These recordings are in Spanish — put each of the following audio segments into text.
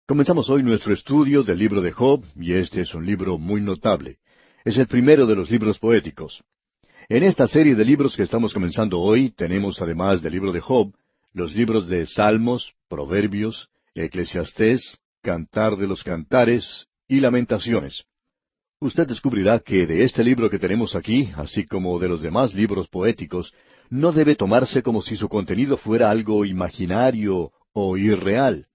Comenzamos hoy nuestro estudio del libro de Job, y este es un libro muy notable. Es el primero de los libros poéticos. En esta serie de libros que estamos comenzando hoy, tenemos además del libro de Job, los libros de Salmos, Proverbios, Eclesiastés, Cantar de los Cantares y Lamentaciones. Usted descubrirá que de este libro que tenemos aquí, así como de los demás libros poéticos, no debe tomarse como si su contenido fuera algo imaginario o irreal.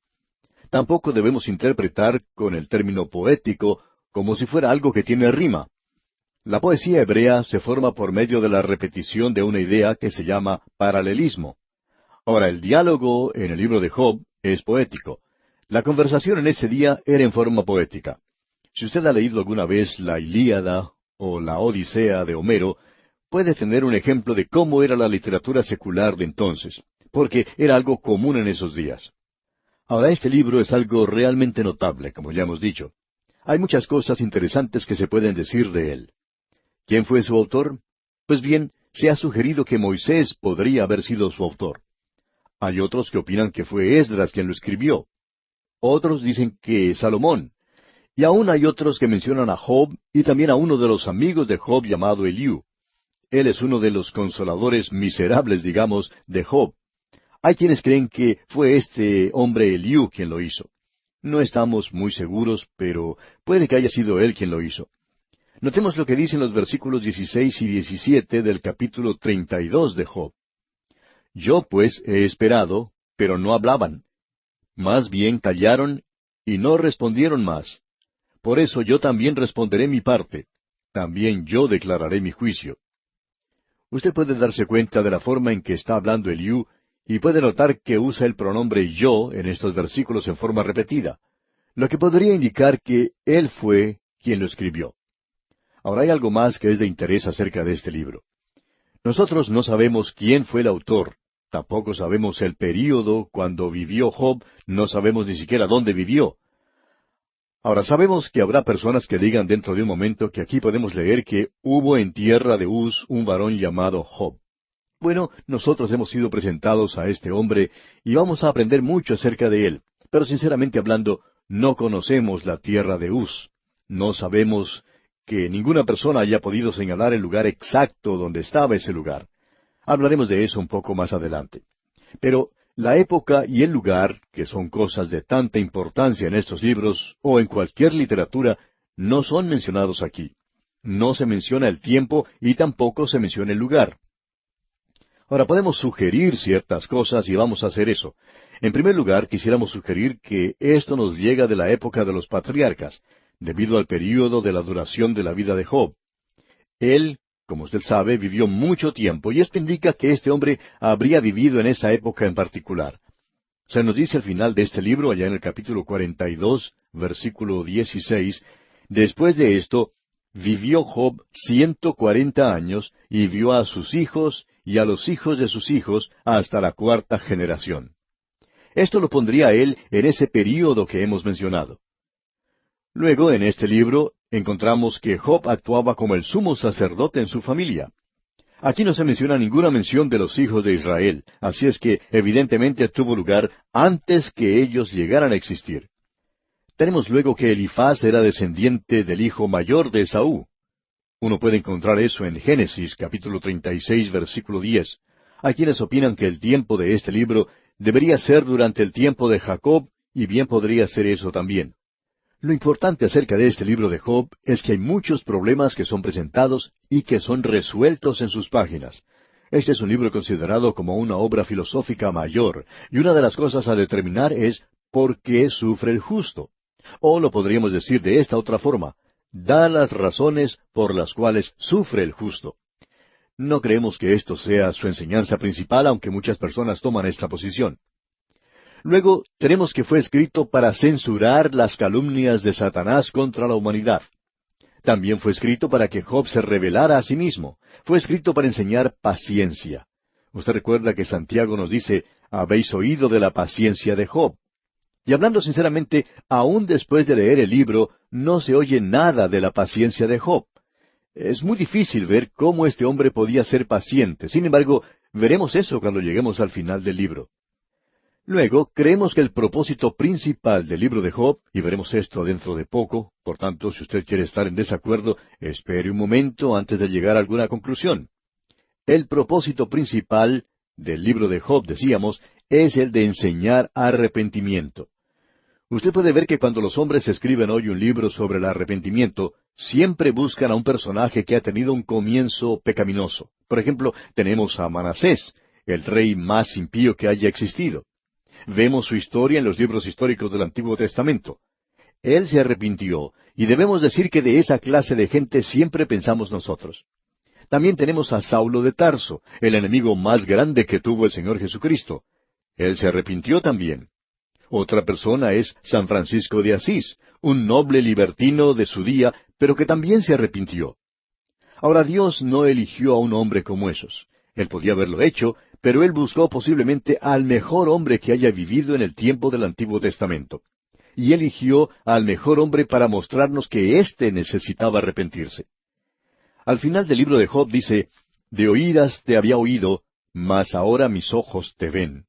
Tampoco debemos interpretar con el término poético como si fuera algo que tiene rima. La poesía hebrea se forma por medio de la repetición de una idea que se llama paralelismo. Ahora, el diálogo en el libro de Job es poético. La conversación en ese día era en forma poética. Si usted ha leído alguna vez la Ilíada o la Odisea de Homero, puede tener un ejemplo de cómo era la literatura secular de entonces, porque era algo común en esos días. Ahora, este libro es algo realmente notable, como ya hemos dicho. Hay muchas cosas interesantes que se pueden decir de él. ¿Quién fue su autor? Pues bien, se ha sugerido que Moisés podría haber sido su autor. Hay otros que opinan que fue Esdras quien lo escribió. Otros dicen que Salomón. Y aún hay otros que mencionan a Job y también a uno de los amigos de Job llamado Eliú. Él es uno de los consoladores miserables, digamos, de Job. Hay quienes creen que fue este hombre Eliú quien lo hizo. No estamos muy seguros, pero puede que haya sido él quien lo hizo. Notemos lo que dicen los versículos 16 y 17 del capítulo 32 de Job. Yo pues he esperado, pero no hablaban. Más bien callaron y no respondieron más. Por eso yo también responderé mi parte. También yo declararé mi juicio. Usted puede darse cuenta de la forma en que está hablando Eliú, y puede notar que usa el pronombre yo en estos versículos en forma repetida, lo que podría indicar que él fue quien lo escribió. Ahora hay algo más que es de interés acerca de este libro. Nosotros no sabemos quién fue el autor, tampoco sabemos el período cuando vivió Job, no sabemos ni siquiera dónde vivió. Ahora sabemos que habrá personas que digan dentro de un momento que aquí podemos leer que hubo en tierra de Uz un varón llamado Job. Bueno, nosotros hemos sido presentados a este hombre y vamos a aprender mucho acerca de él, pero sinceramente hablando, no conocemos la tierra de Uz. No sabemos que ninguna persona haya podido señalar el lugar exacto donde estaba ese lugar. Hablaremos de eso un poco más adelante. Pero la época y el lugar, que son cosas de tanta importancia en estos libros o en cualquier literatura, no son mencionados aquí. No se menciona el tiempo y tampoco se menciona el lugar. Ahora podemos sugerir ciertas cosas y vamos a hacer eso. En primer lugar, quisiéramos sugerir que esto nos llega de la época de los patriarcas, debido al período de la duración de la vida de Job. Él, como usted sabe, vivió mucho tiempo, y esto indica que este hombre habría vivido en esa época en particular. Se nos dice al final de este libro, allá en el capítulo 42, versículo 16, después de esto, vivió Job 140 años, y vio a sus hijos y a los hijos de sus hijos hasta la cuarta generación. Esto lo pondría a él en ese período que hemos mencionado. Luego, en este libro, encontramos que Job actuaba como el sumo sacerdote en su familia. Aquí no se menciona ninguna mención de los hijos de Israel, así es que evidentemente tuvo lugar antes que ellos llegaran a existir. Tenemos luego que Elifaz era descendiente del hijo mayor de Esaú. Uno puede encontrar eso en Génesis capítulo 36, versículo 10. Hay quienes opinan que el tiempo de este libro debería ser durante el tiempo de Jacob, y bien podría ser eso también. Lo importante acerca de este libro de Job es que hay muchos problemas que son presentados y que son resueltos en sus páginas. Este es un libro considerado como una obra filosófica mayor, y una de las cosas a determinar es ¿por qué sufre el justo? O lo podríamos decir de esta otra forma, da las razones por las cuales sufre el justo. No creemos que esto sea su enseñanza principal, aunque muchas personas toman esta posición. Luego, tenemos que fue escrito para censurar las calumnias de Satanás contra la humanidad. También fue escrito para que Job se revelara a sí mismo. Fue escrito para enseñar paciencia. Usted recuerda que Santiago nos dice, habéis oído de la paciencia de Job. Y hablando sinceramente, aún después de leer el libro, no se oye nada de la paciencia de Job. Es muy difícil ver cómo este hombre podía ser paciente. Sin embargo, veremos eso cuando lleguemos al final del libro. Luego, creemos que el propósito principal del libro de Job, y veremos esto dentro de poco, por tanto, si usted quiere estar en desacuerdo, espere un momento antes de llegar a alguna conclusión. El propósito principal del libro de Job, decíamos, es el de enseñar arrepentimiento. Usted puede ver que cuando los hombres escriben hoy un libro sobre el arrepentimiento, siempre buscan a un personaje que ha tenido un comienzo pecaminoso. Por ejemplo, tenemos a Manasés, el rey más impío que haya existido. Vemos su historia en los libros históricos del Antiguo Testamento. Él se arrepintió, y debemos decir que de esa clase de gente siempre pensamos nosotros. También tenemos a Saulo de Tarso, el enemigo más grande que tuvo el Señor Jesucristo. Él se arrepintió también. Otra persona es San Francisco de Asís, un noble libertino de su día, pero que también se arrepintió. Ahora Dios no eligió a un hombre como esos. Él podía haberlo hecho, pero Él buscó posiblemente al mejor hombre que haya vivido en el tiempo del Antiguo Testamento. Y eligió al mejor hombre para mostrarnos que éste necesitaba arrepentirse. Al final del libro de Job dice, «De oídas te había oído, mas ahora mis ojos te ven.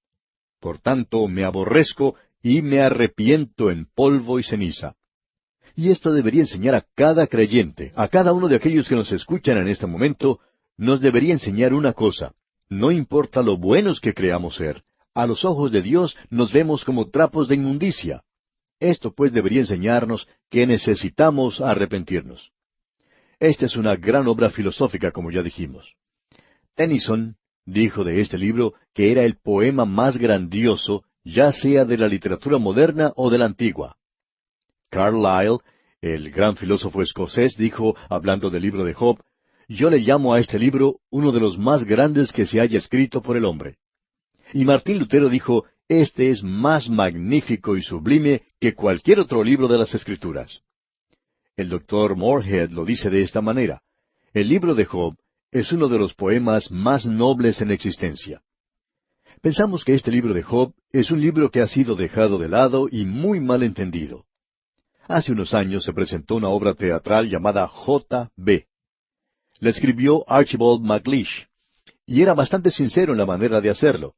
Por tanto me aborrezco y me arrepiento en polvo y ceniza». Y esto debería enseñar a cada creyente, a cada uno de aquellos que nos escuchan en este momento, nos debería enseñar una cosa. No importa lo buenos que creamos ser, a los ojos de Dios nos vemos como trapos de inmundicia. Esto pues debería enseñarnos que necesitamos arrepentirnos. Esta es una gran obra filosófica, como ya dijimos. Tennyson dijo de este libro que era el poema más grandioso, ya sea de la literatura moderna o de la antigua. Carlyle, el gran filósofo escocés, dijo, hablando del libro de Job, «Yo le llamo a este libro uno de los más grandes que se haya escrito por el hombre». Y Martín Lutero dijo, «Este es más magnífico y sublime que cualquier otro libro de las Escrituras». El doctor Moorhead lo dice de esta manera, «El libro de Job es uno de los poemas más nobles en existencia». Pensamos que este libro de Job es un libro que ha sido dejado de lado y muy mal entendido. Hace unos años se presentó una obra teatral llamada J.B. La escribió Archibald MacLeish, y era bastante sincero en la manera de hacerlo.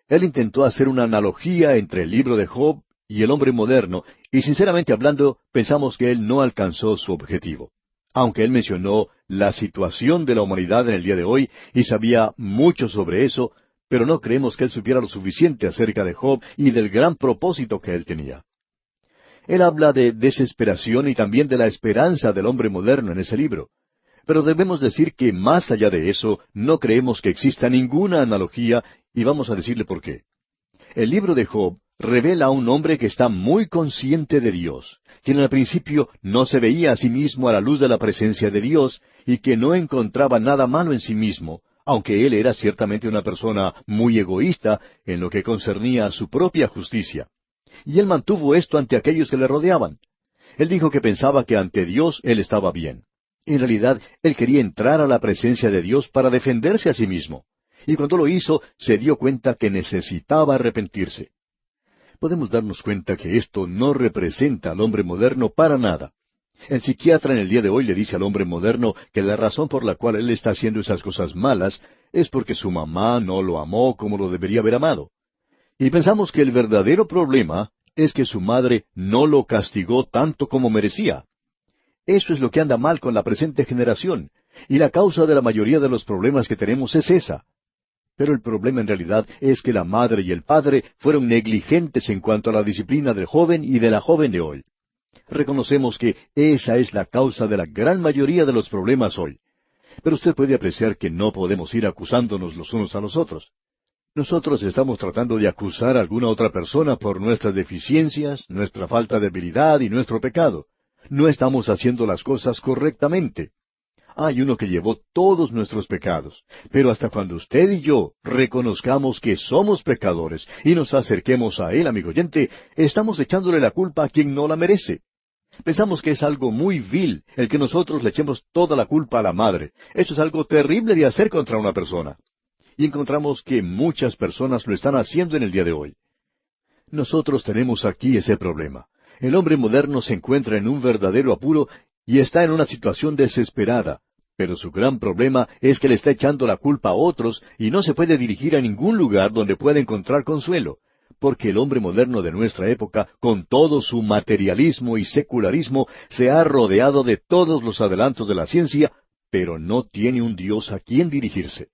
Él intentó hacer una analogía entre el libro de Job y el hombre moderno, y sinceramente hablando, pensamos que él no alcanzó su objetivo. Aunque él mencionó la situación de la humanidad en el día de hoy, y sabía mucho sobre eso, pero no creemos que él supiera lo suficiente acerca de Job y del gran propósito que él tenía. Él habla de desesperación y también de la esperanza del hombre moderno en ese libro. Pero debemos decir que más allá de eso, no creemos que exista ninguna analogía, y vamos a decirle por qué. El libro de Job revela a un hombre que está muy consciente de Dios, quien al principio no se veía a sí mismo a la luz de la presencia de Dios, y que no encontraba nada malo en sí mismo, aunque él era ciertamente una persona muy egoísta en lo que concernía a su propia justicia. Y él mantuvo esto ante aquellos que le rodeaban. Él dijo que pensaba que ante Dios él estaba bien. En realidad, él quería entrar a la presencia de Dios para defenderse a sí mismo. Y cuando lo hizo, se dio cuenta que necesitaba arrepentirse. Podemos darnos cuenta que esto no representa al hombre moderno para nada. El psiquiatra en el día de hoy le dice al hombre moderno que la razón por la cual él está haciendo esas cosas malas es porque su mamá no lo amó como lo debería haber amado. Y pensamos que el verdadero problema es que su madre no lo castigó tanto como merecía. Eso es lo que anda mal con la presente generación, y la causa de la mayoría de los problemas que tenemos es esa. Pero el problema en realidad es que la madre y el padre fueron negligentes en cuanto a la disciplina del joven y de la joven de hoy. Reconocemos que esa es la causa de la gran mayoría de los problemas hoy. Pero usted puede apreciar que no podemos ir acusándonos los unos a los otros. Nosotros estamos tratando de acusar a alguna otra persona por nuestras deficiencias, nuestra falta de habilidad y nuestro pecado. No estamos haciendo las cosas correctamente. Hay uno que llevó todos nuestros pecados, pero hasta cuando usted y yo reconozcamos que somos pecadores y nos acerquemos a Él, amigo oyente, estamos echándole la culpa a quien no la merece. Pensamos que es algo muy vil el que nosotros le echemos toda la culpa a la madre. Eso es algo terrible de hacer contra una persona. Y encontramos que muchas personas lo están haciendo en el día de hoy. Nosotros tenemos aquí ese problema. El hombre moderno se encuentra en un verdadero apuro y está en una situación desesperada, pero su gran problema es que le está echando la culpa a otros y no se puede dirigir a ningún lugar donde pueda encontrar consuelo, porque el hombre moderno de nuestra época, con todo su materialismo y secularismo, se ha rodeado de todos los adelantos de la ciencia, pero no tiene un Dios a quien dirigirse.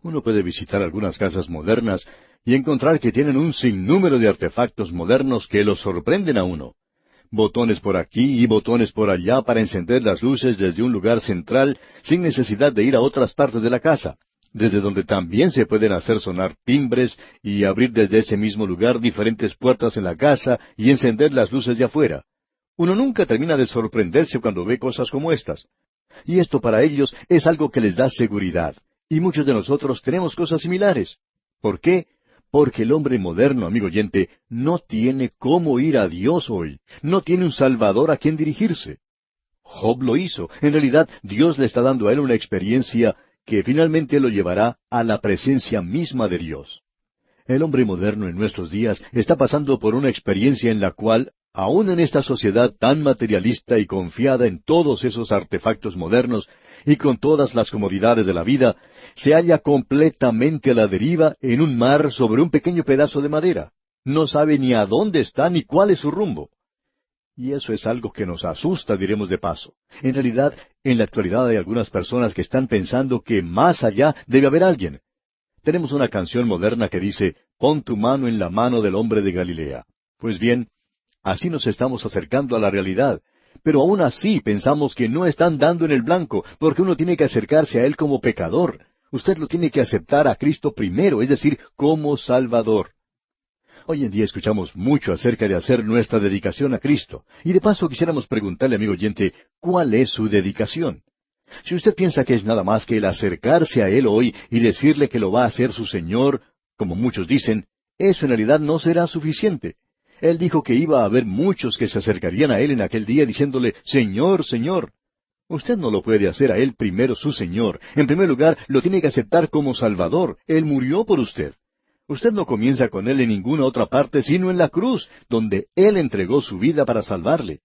Uno puede visitar algunas casas modernas y encontrar que tienen un sinnúmero de artefactos modernos que los sorprenden a uno. Botones por aquí y botones por allá para encender las luces desde un lugar central sin necesidad de ir a otras partes de la casa, desde donde también se pueden hacer sonar timbres y abrir desde ese mismo lugar diferentes puertas en la casa y encender las luces de afuera. Uno nunca termina de sorprenderse cuando ve cosas como estas. Y esto para ellos es algo que les da seguridad. Y muchos de nosotros tenemos cosas similares. ¿Por qué? Porque el hombre moderno, amigo oyente, no tiene cómo ir a Dios hoy. No tiene un Salvador a quien dirigirse. Job lo hizo. En realidad, Dios le está dando a él una experiencia que finalmente lo llevará a la presencia misma de Dios. El hombre moderno en nuestros días está pasando por una experiencia en la cual, aun en esta sociedad tan materialista y confiada en todos esos artefactos modernos, y con todas las comodidades de la vida, se halla completamente a la deriva en un mar sobre un pequeño pedazo de madera. No sabe ni a dónde está ni cuál es su rumbo. Y eso es algo que nos asusta, diremos de paso. En realidad, en la actualidad hay algunas personas que están pensando que más allá debe haber alguien. Tenemos una canción moderna que dice, «Pon tu mano en la mano del hombre de Galilea». Pues bien, así nos estamos acercando a la realidad. Pero aún así pensamos que no están dando en el blanco, porque uno tiene que acercarse a Él como pecador. Usted lo tiene que aceptar a Cristo primero, es decir, como Salvador. Hoy en día escuchamos mucho acerca de hacer nuestra dedicación a Cristo. Y de paso quisiéramos preguntarle, amigo oyente, ¿cuál es su dedicación? Si usted piensa que es nada más que el acercarse a Él hoy y decirle que lo va a hacer su Señor, como muchos dicen, eso en realidad no será suficiente. Él dijo que iba a haber muchos que se acercarían a Él en aquel día diciéndole, «Señor, Señor». Usted no lo puede hacer a Él primero su Señor. En primer lugar, lo tiene que aceptar como Salvador. Él murió por usted. Usted no comienza con Él en ninguna otra parte sino en la cruz, donde Él entregó su vida para salvarle.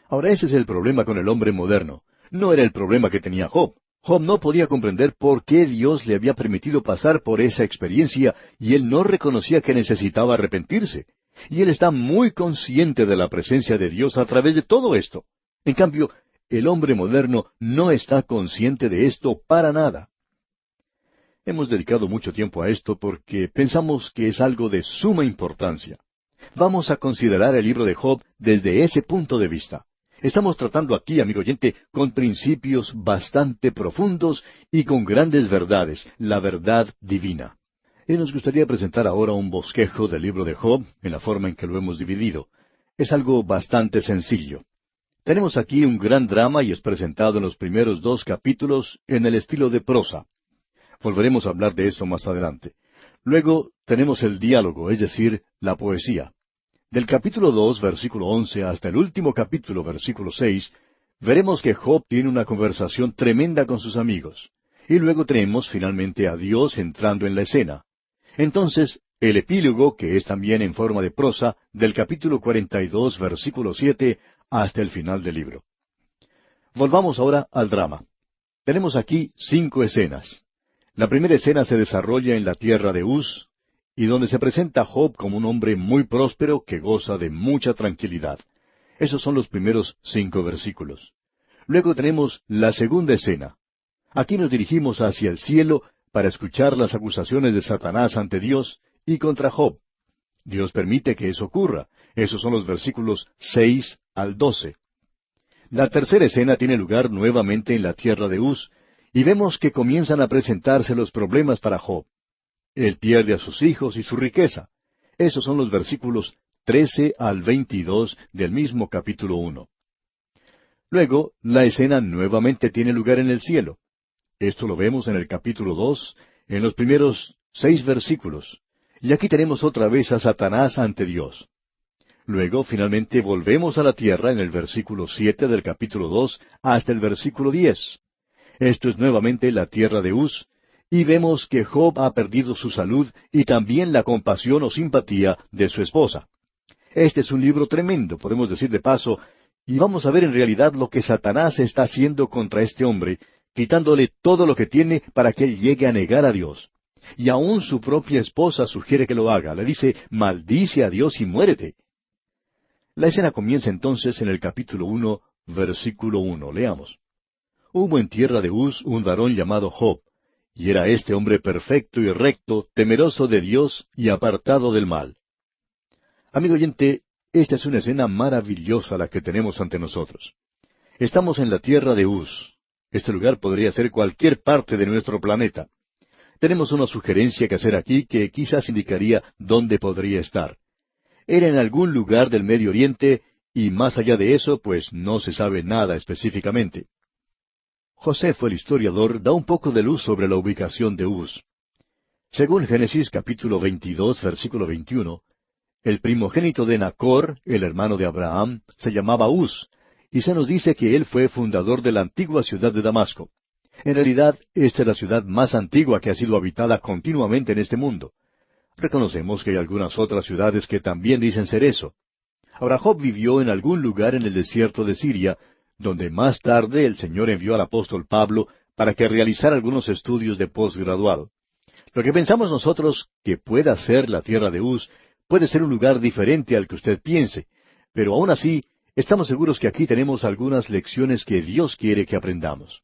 Ahora ese es el problema con el hombre moderno. No era el problema que tenía Job. Job no podía comprender por qué Dios le había permitido pasar por esa experiencia y él no reconocía que necesitaba arrepentirse. Y él está muy consciente de la presencia de Dios a través de todo esto. En cambio, el hombre moderno no está consciente de esto para nada. Hemos dedicado mucho tiempo a esto porque pensamos que es algo de suma importancia. Vamos a considerar el libro de Job desde ese punto de vista. Estamos tratando aquí, amigo oyente, con principios bastante profundos y con grandes verdades, la verdad divina. Y nos gustaría presentar ahora un bosquejo del libro de Job en la forma en que lo hemos dividido. Es algo bastante sencillo. Tenemos aquí un gran drama y es presentado en los primeros 2 capítulos en el estilo de prosa. Volveremos a hablar de eso más adelante. Luego tenemos el diálogo, es decir, la poesía. Del capítulo 2, versículo 11, hasta el último capítulo, versículo 6, veremos que Job tiene una conversación tremenda con sus amigos. Y luego tenemos finalmente a Dios entrando en la escena. Entonces, el epílogo, que es también en forma de prosa, del capítulo 42, versículo 7, hasta el final del libro. Volvamos ahora al drama. Tenemos aquí 5 escenas. La primera escena se desarrolla en la tierra de Uz, y donde se presenta a Job como un hombre muy próspero que goza de mucha tranquilidad. Esos son los primeros 5 versículos. Luego tenemos la segunda escena. Aquí nos dirigimos hacia el cielo para escuchar las acusaciones de Satanás ante Dios y contra Job. Dios permite que eso ocurra. Esos son los versículos 6 al 12. La tercera escena tiene lugar nuevamente en la tierra de Uz, y vemos que comienzan a presentarse los problemas para Job. Él pierde a sus hijos y su riqueza. Esos son los versículos 13 al 22 del mismo capítulo 1. Luego, la escena nuevamente tiene lugar en el cielo. Esto lo vemos en el capítulo 2, en los primeros 6 versículos. Y aquí tenemos otra vez a Satanás ante Dios. Luego, finalmente, volvemos a la tierra en el versículo 7 del capítulo 2 hasta el versículo 10. Esto es nuevamente la tierra de Uz, y vemos que Job ha perdido su salud y también la compasión o simpatía de su esposa. Este es un libro tremendo, podemos decir de paso, y vamos a ver en realidad lo que Satanás está haciendo contra este hombre, quitándole todo lo que tiene para que él llegue a negar a Dios. Y aún su propia esposa sugiere que lo haga. Le dice, maldice a Dios y muérete. La escena comienza entonces en el capítulo 1, versículo 1. Leamos. Hubo en tierra de Uz un varón llamado Job, y era este hombre perfecto y recto, temeroso de Dios y apartado del mal. Amigo oyente, esta es una escena maravillosa la que tenemos ante nosotros. Estamos en la tierra de Uz. Este lugar podría ser cualquier parte de nuestro planeta. Tenemos una sugerencia que hacer aquí que quizás indicaría dónde podría estar. Era en algún lugar del Medio Oriente, y más allá de eso, pues no se sabe nada específicamente. Josefo, el historiador, da un poco de luz sobre la ubicación de Uz. Según Génesis capítulo 22, versículo 21, el primogénito de Nacor, el hermano de Abraham, se llamaba Uz, y se nos dice que él fue fundador de la antigua ciudad de Damasco. En realidad, esta es la ciudad más antigua que ha sido habitada continuamente en este mundo. Reconocemos que hay algunas otras ciudades que también dicen ser eso. Ahora, Job vivió en algún lugar en el desierto de Siria, donde más tarde el Señor envió al apóstol Pablo para que realizara algunos estudios de posgraduado. Lo que pensamos nosotros que pueda ser la tierra de Uz puede ser un lugar diferente al que usted piense, pero aún así estamos seguros que aquí tenemos algunas lecciones que Dios quiere que aprendamos.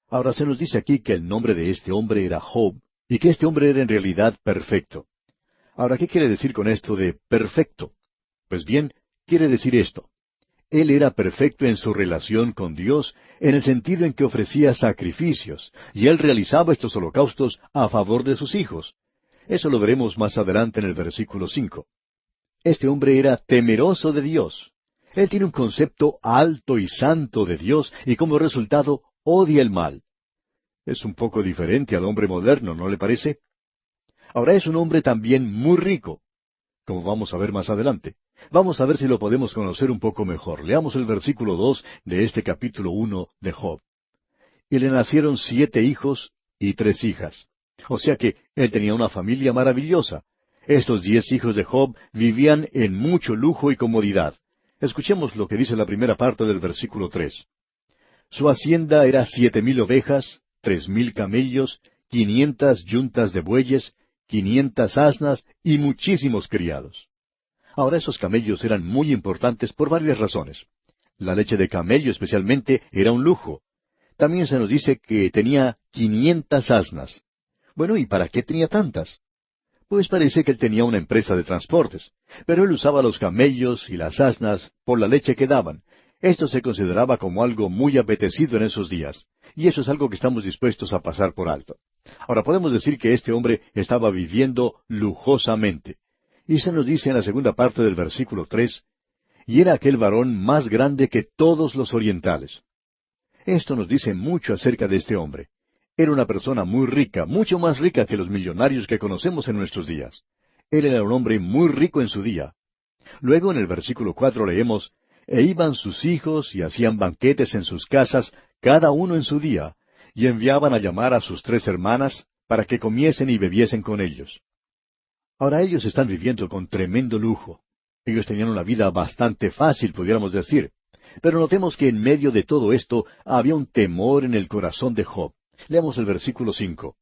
Ahora se nos dice aquí que el nombre de este hombre era Job, y que este hombre era en realidad perfecto. Ahora, ¿qué quiere decir con esto de perfecto? Pues bien, quiere decir esto. Él era perfecto en su relación con Dios, en el sentido en que ofrecía sacrificios, y él realizaba estos holocaustos a favor de sus hijos. Eso lo veremos más adelante en el versículo 5. Este hombre era temeroso de Dios. Él tiene un concepto alto y santo de Dios, y como resultado odia el mal. Es un poco diferente al hombre moderno, ¿no le parece? Ahora es un hombre también muy rico, como vamos a ver más adelante. Vamos a ver si lo podemos conocer un poco mejor. Leamos el versículo 2 de este capítulo 1 de Job. Y le nacieron 7 hijos y 3 hijas. O sea que él tenía una familia maravillosa. Estos 10 hijos de Job vivían en mucho lujo y comodidad. Escuchemos lo que dice la primera parte del versículo 3. Su hacienda era 7,000 ovejas, 3,000 camellos, 500 yuntas de bueyes, 500 asnas y muchísimos criados. Ahora esos camellos eran muy importantes por varias razones. La leche de camello especialmente era un lujo. También se nos dice que tenía 500 asnas. Bueno, ¿y para qué tenía tantas? Pues parece que él tenía una empresa de transportes, pero él usaba los camellos y las asnas por la leche que daban. Esto se consideraba como algo muy apetecido en esos días, y eso es algo que estamos dispuestos a pasar por alto. Ahora podemos decir que este hombre estaba viviendo lujosamente. Y se nos dice en la segunda parte del versículo 3, y era aquel varón más grande que todos los orientales. Esto nos dice mucho acerca de este hombre. Era una persona muy rica, mucho más rica que los millonarios que conocemos en nuestros días. Él era un hombre muy rico en su día. Luego en el versículo 4 leemos, e iban sus hijos y hacían banquetes en sus casas, cada uno en su día, y enviaban a llamar a sus 3 hermanas, para que comiesen y bebiesen con ellos. Ahora ellos están viviendo con tremendo lujo. Ellos tenían una vida bastante fácil, pudiéramos decir. Pero notemos que en medio de todo esto había un temor en el corazón de Job. Leamos el versículo 5.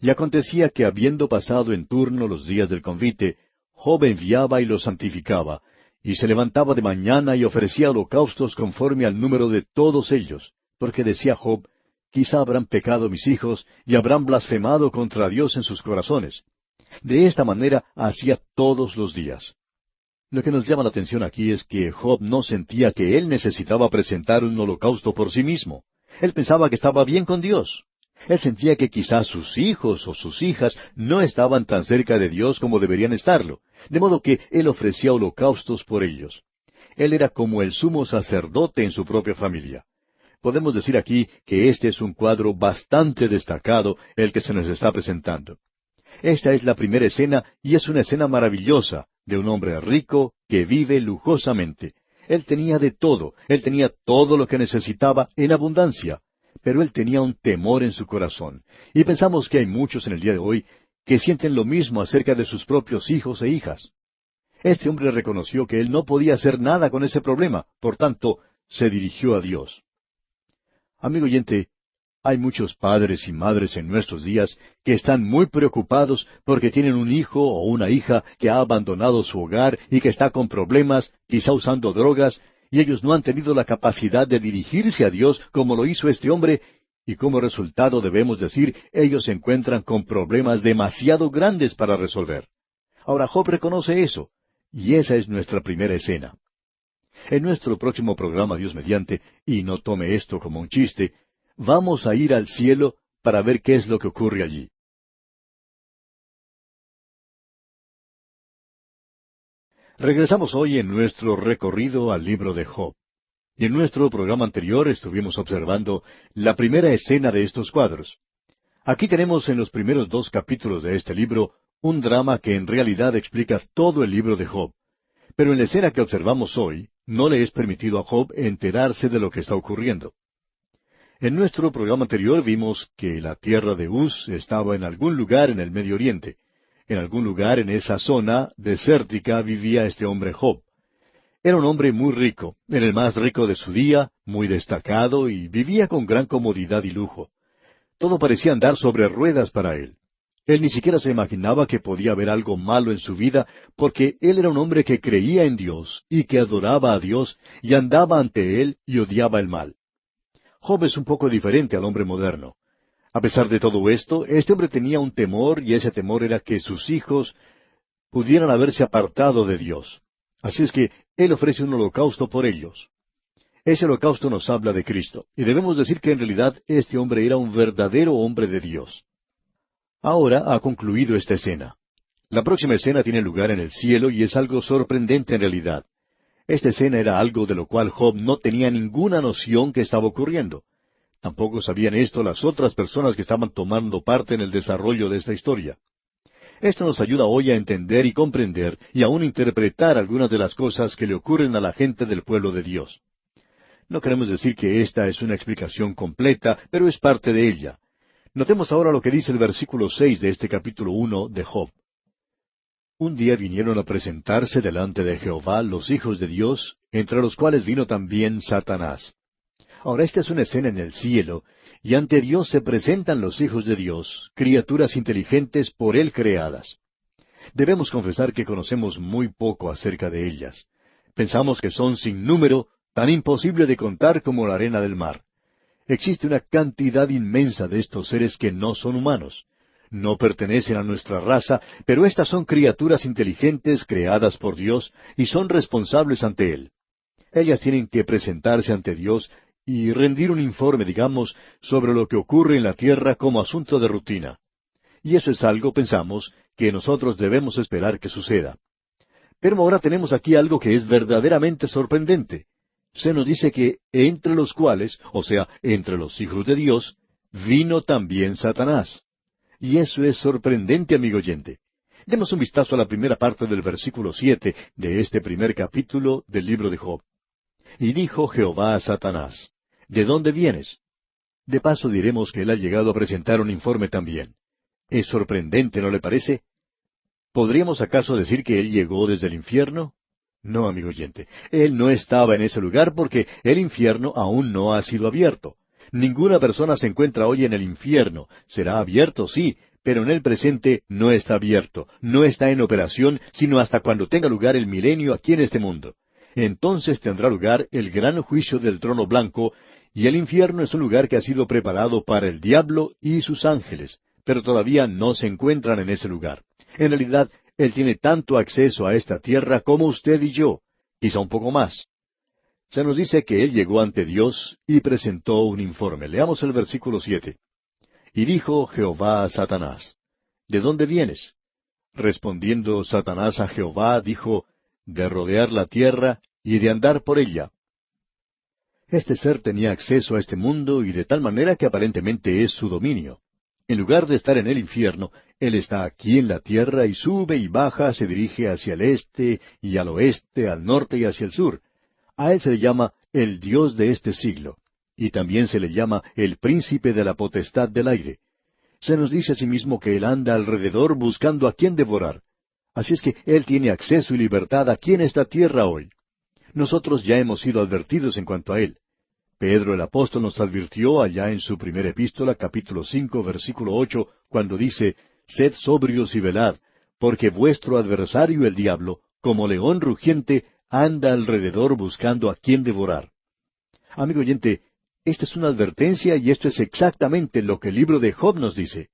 Y acontecía que habiendo pasado en turno los días del convite, Job enviaba y los santificaba, y se levantaba de mañana y ofrecía holocaustos conforme al número de todos ellos, porque decía Job, quizá habrán pecado mis hijos, y habrán blasfemado contra Dios en sus corazones. De esta manera hacía todos los días. Lo que nos llama la atención aquí es que Job no sentía que él necesitaba presentar un holocausto por sí mismo. Él pensaba que estaba bien con Dios. Él sentía que quizás sus hijos o sus hijas no estaban tan cerca de Dios como deberían estarlo, de modo que él ofrecía holocaustos por ellos. Él era como el sumo sacerdote en su propia familia. Podemos decir aquí que este es un cuadro bastante destacado el que se nos está presentando. Esta es la primera escena y es una escena maravillosa de un hombre rico que vive lujosamente. Él tenía de todo, él tenía todo lo que necesitaba en abundancia, pero él tenía un temor en su corazón. Y pensamos que hay muchos en el día de hoy que sienten lo mismo acerca de sus propios hijos e hijas. Este hombre reconoció que él no podía hacer nada con ese problema, por tanto, se dirigió a Dios. Amigo oyente, Hay muchos padres y madres en nuestros días que están muy preocupados porque tienen un hijo o una hija que ha abandonado su hogar y que está con problemas, quizá usando drogas, y ellos no han tenido la capacidad de dirigirse a Dios como lo hizo este hombre, y como resultado debemos decir, ellos se encuentran con problemas demasiado grandes para resolver. Ahora Job reconoce eso, y esa es nuestra primera escena. En nuestro próximo programa, Dios mediante, y no tome esto como un chiste, vamos a ir al cielo para ver qué es lo que ocurre allí. Regresamos hoy en nuestro recorrido al libro de Job. Y en nuestro programa anterior estuvimos observando la primera escena de estos cuadros. Aquí tenemos en los primeros 2 capítulos de este libro un drama que en realidad explica todo el libro de Job. Pero en la escena que observamos hoy, no le es permitido a Job enterarse de lo que está ocurriendo. En nuestro programa anterior vimos que la tierra de Uz estaba en algún lugar en el Medio Oriente. En algún lugar en esa zona desértica vivía este hombre Job. Era un hombre muy rico, era el más rico de su día, muy destacado y vivía con gran comodidad y lujo. Todo parecía andar sobre ruedas para él. Él ni siquiera se imaginaba que podía haber algo malo en su vida, porque él era un hombre que creía en Dios y que adoraba a Dios y andaba ante él y odiaba el mal. Job es un poco diferente al hombre moderno. A pesar de todo esto, este hombre tenía un temor, y ese temor era que sus hijos pudieran haberse apartado de Dios. Así es que él ofrece un holocausto por ellos. Ese holocausto nos habla de Cristo, y debemos decir que en realidad este hombre era un verdadero hombre de Dios. Ahora ha concluido esta escena. La próxima escena tiene lugar en el cielo y es algo sorprendente en realidad. Esta escena era algo de lo cual Job no tenía ninguna noción que estaba ocurriendo. Tampoco sabían esto las otras personas que estaban tomando parte en el desarrollo de esta historia. Esto nos ayuda hoy a entender y comprender y aún interpretar algunas de las cosas que le ocurren a la gente del pueblo de Dios. No queremos decir que esta es una explicación completa, pero es parte de ella. Notemos ahora lo que dice el versículo 6 de este capítulo 1 de Job. Un día vinieron a presentarse delante de Jehová los hijos de Dios, entre los cuales vino también Satanás. Ahora esta es una escena en el cielo, y ante Dios se presentan los hijos de Dios, criaturas inteligentes por Él creadas. Debemos confesar que conocemos muy poco acerca de ellas. Pensamos que son sin número, tan imposible de contar como la arena del mar. Existe una cantidad inmensa de estos seres que no son humanos. No pertenecen a nuestra raza, pero estas son criaturas inteligentes creadas por Dios y son responsables ante Él. Ellas tienen que presentarse ante Dios y rendir un informe, digamos, sobre lo que ocurre en la tierra como asunto de rutina. Y eso es algo, pensamos, que nosotros debemos esperar que suceda. Pero ahora tenemos aquí algo que es verdaderamente sorprendente. Se nos dice que entre los cuales, o sea, entre los hijos de Dios, vino también Satanás. Y eso es sorprendente, amigo oyente. Demos un vistazo a la primera parte del versículo 7 de este primer capítulo del libro de Job. Y dijo Jehová a Satanás, ¿de dónde vienes? De paso diremos que él ha llegado a presentar un informe también. Es sorprendente, ¿no le parece? ¿Podríamos acaso decir que él llegó desde el infierno? No, amigo oyente, él no estaba en ese lugar porque el infierno aún no ha sido abierto. Ninguna persona se encuentra hoy en el infierno. Será abierto, sí, pero en el presente no está abierto, no está en operación, sino hasta cuando tenga lugar el milenio aquí en este mundo. Entonces tendrá lugar el gran juicio del trono blanco, y el infierno es un lugar que ha sido preparado para el diablo y sus ángeles, pero todavía no se encuentran en ese lugar. En realidad, él tiene tanto acceso a esta tierra como usted y yo, quizá un poco más. Se nos dice que él llegó ante Dios y presentó un informe. Leamos el versículo 7. Y dijo Jehová a Satanás, ¿de dónde vienes? Respondiendo Satanás a Jehová, dijo, de rodear la tierra y de andar por ella. Este ser tenía acceso a este mundo y de tal manera que aparentemente es su dominio. En lugar de estar en el infierno, él está aquí en la tierra y sube y baja, se dirige hacia el este y al oeste, al norte y hacia el sur. A él se le llama el Dios de este siglo, y también se le llama el príncipe de la potestad del aire. Se nos dice asimismo que él anda alrededor buscando a quién devorar. Así es que él tiene acceso y libertad aquí en esta tierra hoy. Nosotros ya hemos sido advertidos en cuanto a él. Pedro el apóstol nos advirtió allá en su primera epístola, capítulo 5, versículo 8, cuando dice, «Sed sobrios y velad, porque vuestro adversario el diablo, como león rugiente, anda alrededor buscando a quien devorar». Amigo oyente, esta es una advertencia y esto es exactamente lo que el libro de Job nos dice.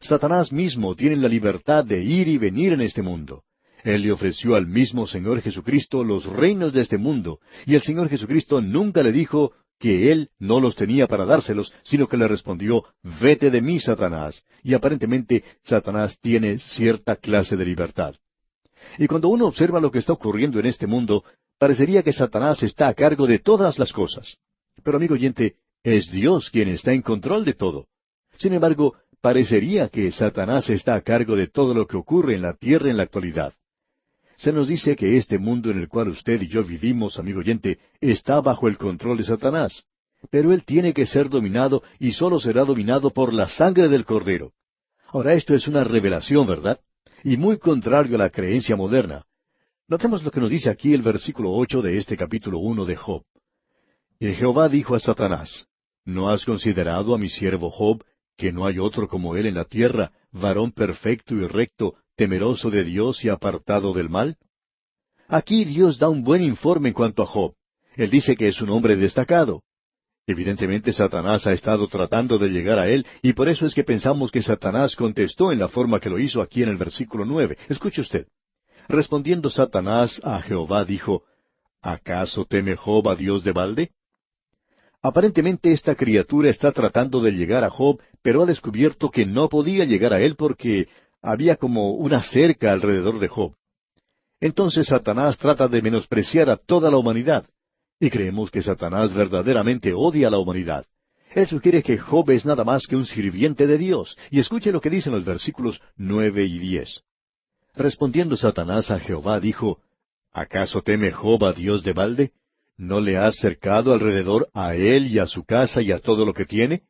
Satanás mismo tiene la libertad de ir y venir en este mundo. Él le ofreció al mismo Señor Jesucristo los reinos de este mundo, y el Señor Jesucristo nunca le dijo que Él no los tenía para dárselos, sino que le respondió, «Vete de mí, Satanás». Y aparentemente Satanás tiene cierta clase de libertad. Y cuando uno observa lo que está ocurriendo en este mundo, parecería que Satanás está a cargo de todas las cosas. Pero amigo oyente, es Dios quien está en control de todo. Sin embargo, parecería que Satanás está a cargo de todo lo que ocurre en la tierra en la actualidad. Se nos dice que este mundo en el cual usted y yo vivimos, amigo oyente, está bajo el control de Satanás. Pero él tiene que ser dominado y solo será dominado por la sangre del Cordero. Ahora esto es una revelación, ¿verdad? Y muy contrario a la creencia moderna. Notemos lo que nos dice aquí el versículo 8 de este capítulo 1 de Job. Y Jehová dijo a Satanás, ¿no has considerado a mi siervo Job, que no hay otro como él en la tierra, varón perfecto y recto, temeroso de Dios y apartado del mal? Aquí Dios da un buen informe en cuanto a Job. Él dice que es un hombre destacado. Evidentemente Satanás ha estado tratando de llegar a él, y por eso es que pensamos que Satanás contestó en la forma que lo hizo aquí en el versículo 9. Escuche usted. Respondiendo Satanás a Jehová dijo, ¿acaso teme Job a Dios de balde? Aparentemente esta criatura está tratando de llegar a Job, pero ha descubierto que no podía llegar a él porque había como una cerca alrededor de Job. Entonces Satanás trata de menospreciar a toda la humanidad. Y creemos que Satanás verdaderamente odia a la humanidad. Él sugiere que Job es nada más que un sirviente de Dios. Y escuche lo que dicen los versículos 9 y 10. Respondiendo Satanás a Jehová, dijo, ¿acaso teme Job a Dios de balde? ¿No le has cercado alrededor a él y a su casa y a todo lo que tiene?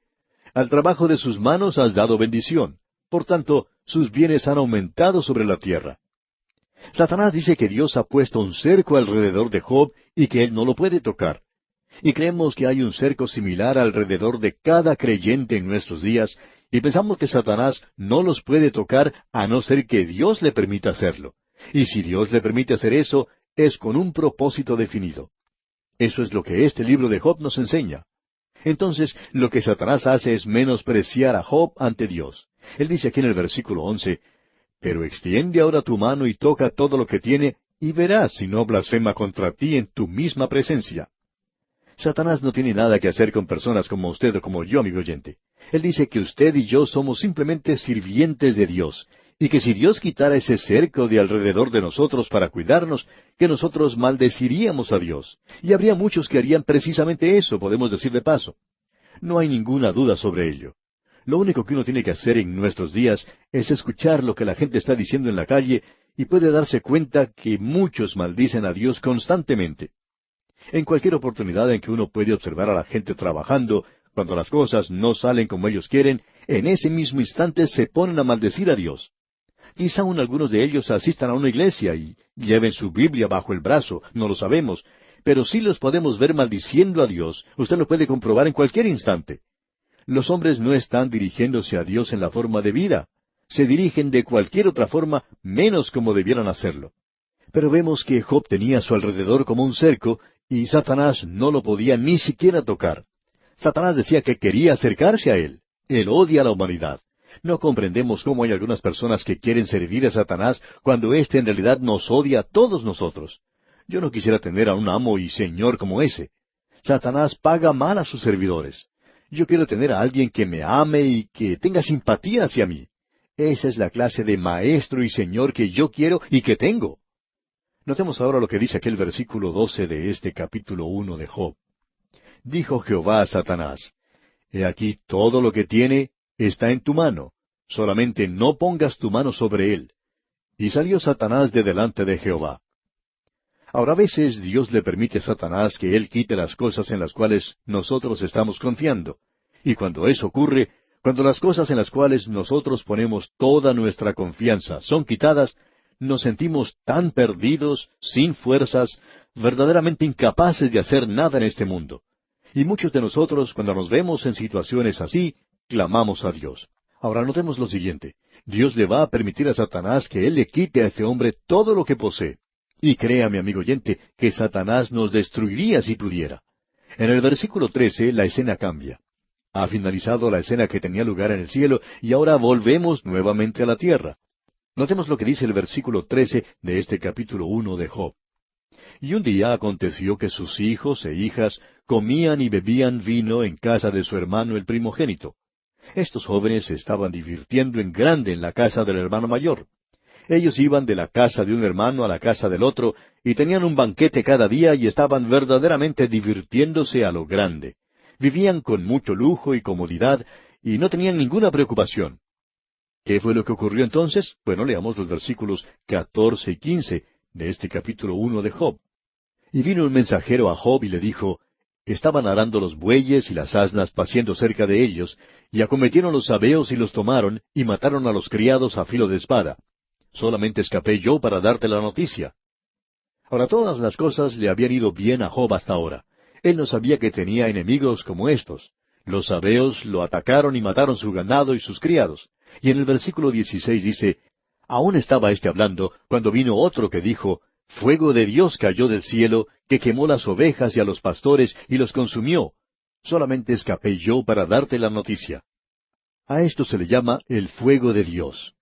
Al trabajo de sus manos has dado bendición. Por tanto, sus bienes han aumentado sobre la tierra. Satanás dice que Dios ha puesto un cerco alrededor de Job y que él no lo puede tocar. Y creemos que hay un cerco similar alrededor de cada creyente en nuestros días, y pensamos que Satanás no los puede tocar a no ser que Dios le permita hacerlo. Y si Dios le permite hacer eso, es con un propósito definido. Eso es lo que este libro de Job nos enseña. Entonces, lo que Satanás hace es menospreciar a Job ante Dios. Él dice aquí en el versículo 11, «Pero extiende ahora tu mano y toca todo lo que tiene, y verás si no blasfema contra ti en tu misma presencia». Satanás no tiene nada que hacer con personas como usted o como yo, amigo oyente. Él dice que usted y yo somos simplemente sirvientes de Dios, y que si Dios quitara ese cerco de alrededor de nosotros para cuidarnos, que nosotros maldeciríamos a Dios. Y habría muchos que harían precisamente eso, podemos decir de paso. No hay ninguna duda sobre ello. Lo único que uno tiene que hacer en nuestros días es escuchar lo que la gente está diciendo en la calle y puede darse cuenta que muchos maldicen a Dios constantemente. En cualquier oportunidad en que uno puede observar a la gente trabajando, cuando las cosas no salen como ellos quieren, en ese mismo instante se ponen a maldecir a Dios. Quizá aún algunos de ellos asistan a una iglesia y lleven su Biblia bajo el brazo, no lo sabemos, pero sí los podemos ver maldiciendo a Dios. Usted lo puede comprobar en cualquier instante. Los hombres no están dirigiéndose a Dios en la forma de vida. Se dirigen de cualquier otra forma, menos como debieran hacerlo. Pero vemos que Job tenía a su alrededor como un cerco, y Satanás no lo podía ni siquiera tocar. Satanás decía que quería acercarse a él. Él odia a la humanidad. No comprendemos cómo hay algunas personas que quieren servir a Satanás cuando éste en realidad nos odia a todos nosotros. Yo no quisiera tener a un amo y señor como ese. Satanás paga mal a sus servidores. Yo quiero tener a alguien que me ame y que tenga simpatía hacia mí. Esa es la clase de maestro y señor que yo quiero y que tengo. Notemos ahora lo que dice aquel versículo 12 de este capítulo 1 de Job. Dijo Jehová a Satanás, He aquí todo lo que tiene está en tu mano, solamente no pongas tu mano sobre él. Y salió Satanás de delante de Jehová. Ahora a veces Dios le permite a Satanás que él quite las cosas en las cuales nosotros estamos confiando. Y cuando eso ocurre, cuando las cosas en las cuales nosotros ponemos toda nuestra confianza son quitadas, nos sentimos tan perdidos, sin fuerzas, verdaderamente incapaces de hacer nada en este mundo. Y muchos de nosotros, cuando nos vemos en situaciones así, clamamos a Dios. Ahora notemos lo siguiente. Dios le va a permitir a Satanás que él le quite a este hombre todo lo que posee. Y créame, amigo oyente, que Satanás nos destruiría si pudiera. En el versículo 13 la escena cambia. Ha finalizado la escena que tenía lugar en el cielo y ahora volvemos nuevamente a la tierra. Notemos lo que dice el versículo 13 de este capítulo 1 de Job. Y un día aconteció que sus hijos e hijas comían y bebían vino en casa de su hermano el primogénito. Estos jóvenes se estaban divirtiendo en grande en la casa del hermano mayor. Ellos iban de la casa de un hermano a la casa del otro, y tenían un banquete cada día y estaban verdaderamente divirtiéndose a lo grande. Vivían con mucho lujo y comodidad, y no tenían ninguna preocupación. ¿Qué fue lo que ocurrió entonces? Bueno, leamos los versículos 14 y 15 de este capítulo 1 de Job. Y vino un mensajero a Job y le dijo, estaban arando los bueyes y las asnas paciendo cerca de ellos, y acometieron los sabeos y los tomaron, y mataron a los criados a filo de espada. Solamente escapé yo para darte la noticia. Ahora todas las cosas le habían ido bien a Job hasta ahora. Él no sabía que tenía enemigos como estos. Los sabeos lo atacaron y mataron su ganado y sus criados. Y en el versículo 16 dice, aún estaba éste hablando, cuando vino otro que dijo, fuego de Dios cayó del cielo, que quemó las ovejas y a los pastores, y los consumió. Solamente escapé yo para darte la noticia. A esto se le llama el fuego de Dios.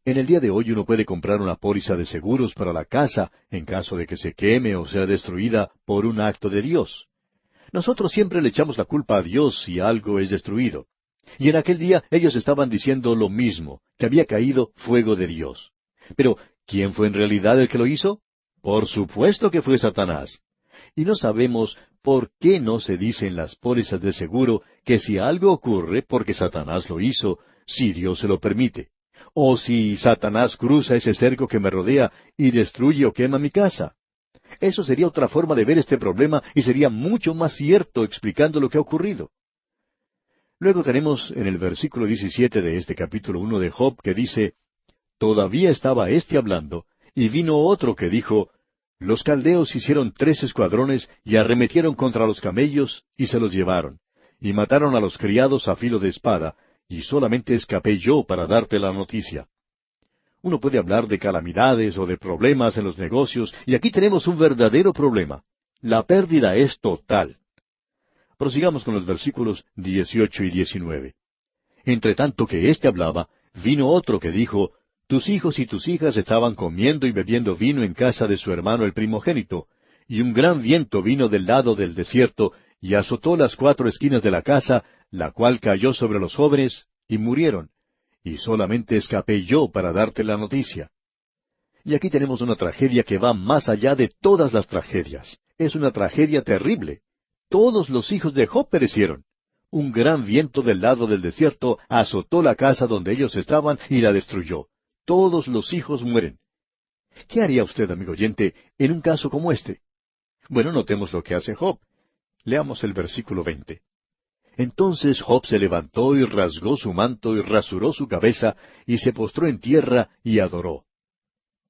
En el día de hoy uno puede comprar una póliza de seguros para la casa, en caso de que se queme o sea destruida por un acto de Dios. Nosotros siempre le echamos la culpa a Dios si algo es destruido. Y en aquel día ellos estaban diciendo lo mismo, que había caído fuego de Dios. Pero, ¿quién fue en realidad el que lo hizo? Por supuesto que fue Satanás. Y no sabemos por qué no se dice en las pólizas de seguro que si algo ocurre porque Satanás lo hizo, si Dios se lo permite. O si Satanás cruza ese cerco que me rodea y destruye o quema mi casa. Eso sería otra forma de ver este problema y sería mucho más cierto explicando lo que ha ocurrido. Luego tenemos en el versículo 17 de este capítulo 1 de Job que dice, todavía estaba éste hablando, y vino otro que dijo, los caldeos hicieron 3 escuadrones y arremetieron contra los camellos y se los llevaron, y mataron a los criados a filo de espada, y solamente escapé yo para darte la noticia. Uno puede hablar de calamidades o de problemas en los negocios, y aquí tenemos un verdadero problema. La pérdida es total. Prosigamos con los versículos 18 y 19. Entre tanto que éste hablaba, vino otro que dijo, tus hijos y tus hijas estaban comiendo y bebiendo vino en casa de su hermano el primogénito, y un gran viento vino del lado del desierto, y azotó las 4 esquinas de la casa, la cual cayó sobre los jóvenes, y murieron. Y solamente escapé yo para darte la noticia. Y aquí tenemos una tragedia que va más allá de todas las tragedias. Es una tragedia terrible. Todos los hijos de Job perecieron. Un gran viento del lado del desierto azotó la casa donde ellos estaban y la destruyó. Todos los hijos mueren. ¿Qué haría usted, amigo oyente, en un caso como este? Bueno, notemos lo que hace Job. Leamos el versículo 20. Entonces Job se levantó y rasgó su manto y rasuró su cabeza y se postró en tierra y adoró.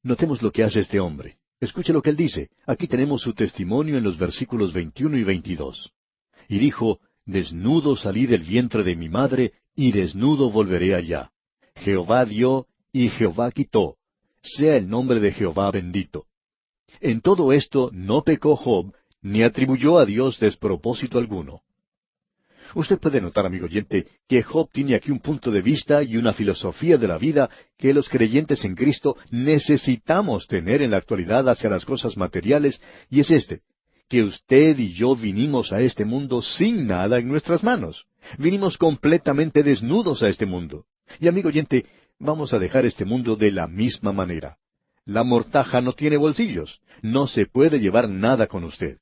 Notemos lo que hace este hombre. Escuche lo que él dice. Aquí tenemos su testimonio en los versículos 21 y 22. Y dijo, desnudo salí del vientre de mi madre, y desnudo volveré allá. Jehová dio, y Jehová quitó. Sea el nombre de Jehová bendito. En todo esto no pecó Job, ni atribuyó a Dios despropósito alguno. Usted puede notar, amigo oyente, que Job tiene aquí un punto de vista y una filosofía de la vida que los creyentes en Cristo necesitamos tener en la actualidad hacia las cosas materiales, y es este, que usted y yo vinimos a este mundo sin nada en nuestras manos. Vinimos completamente desnudos a este mundo. Y, amigo oyente, vamos a dejar este mundo de la misma manera. La mortaja no tiene bolsillos. No se puede llevar nada con usted.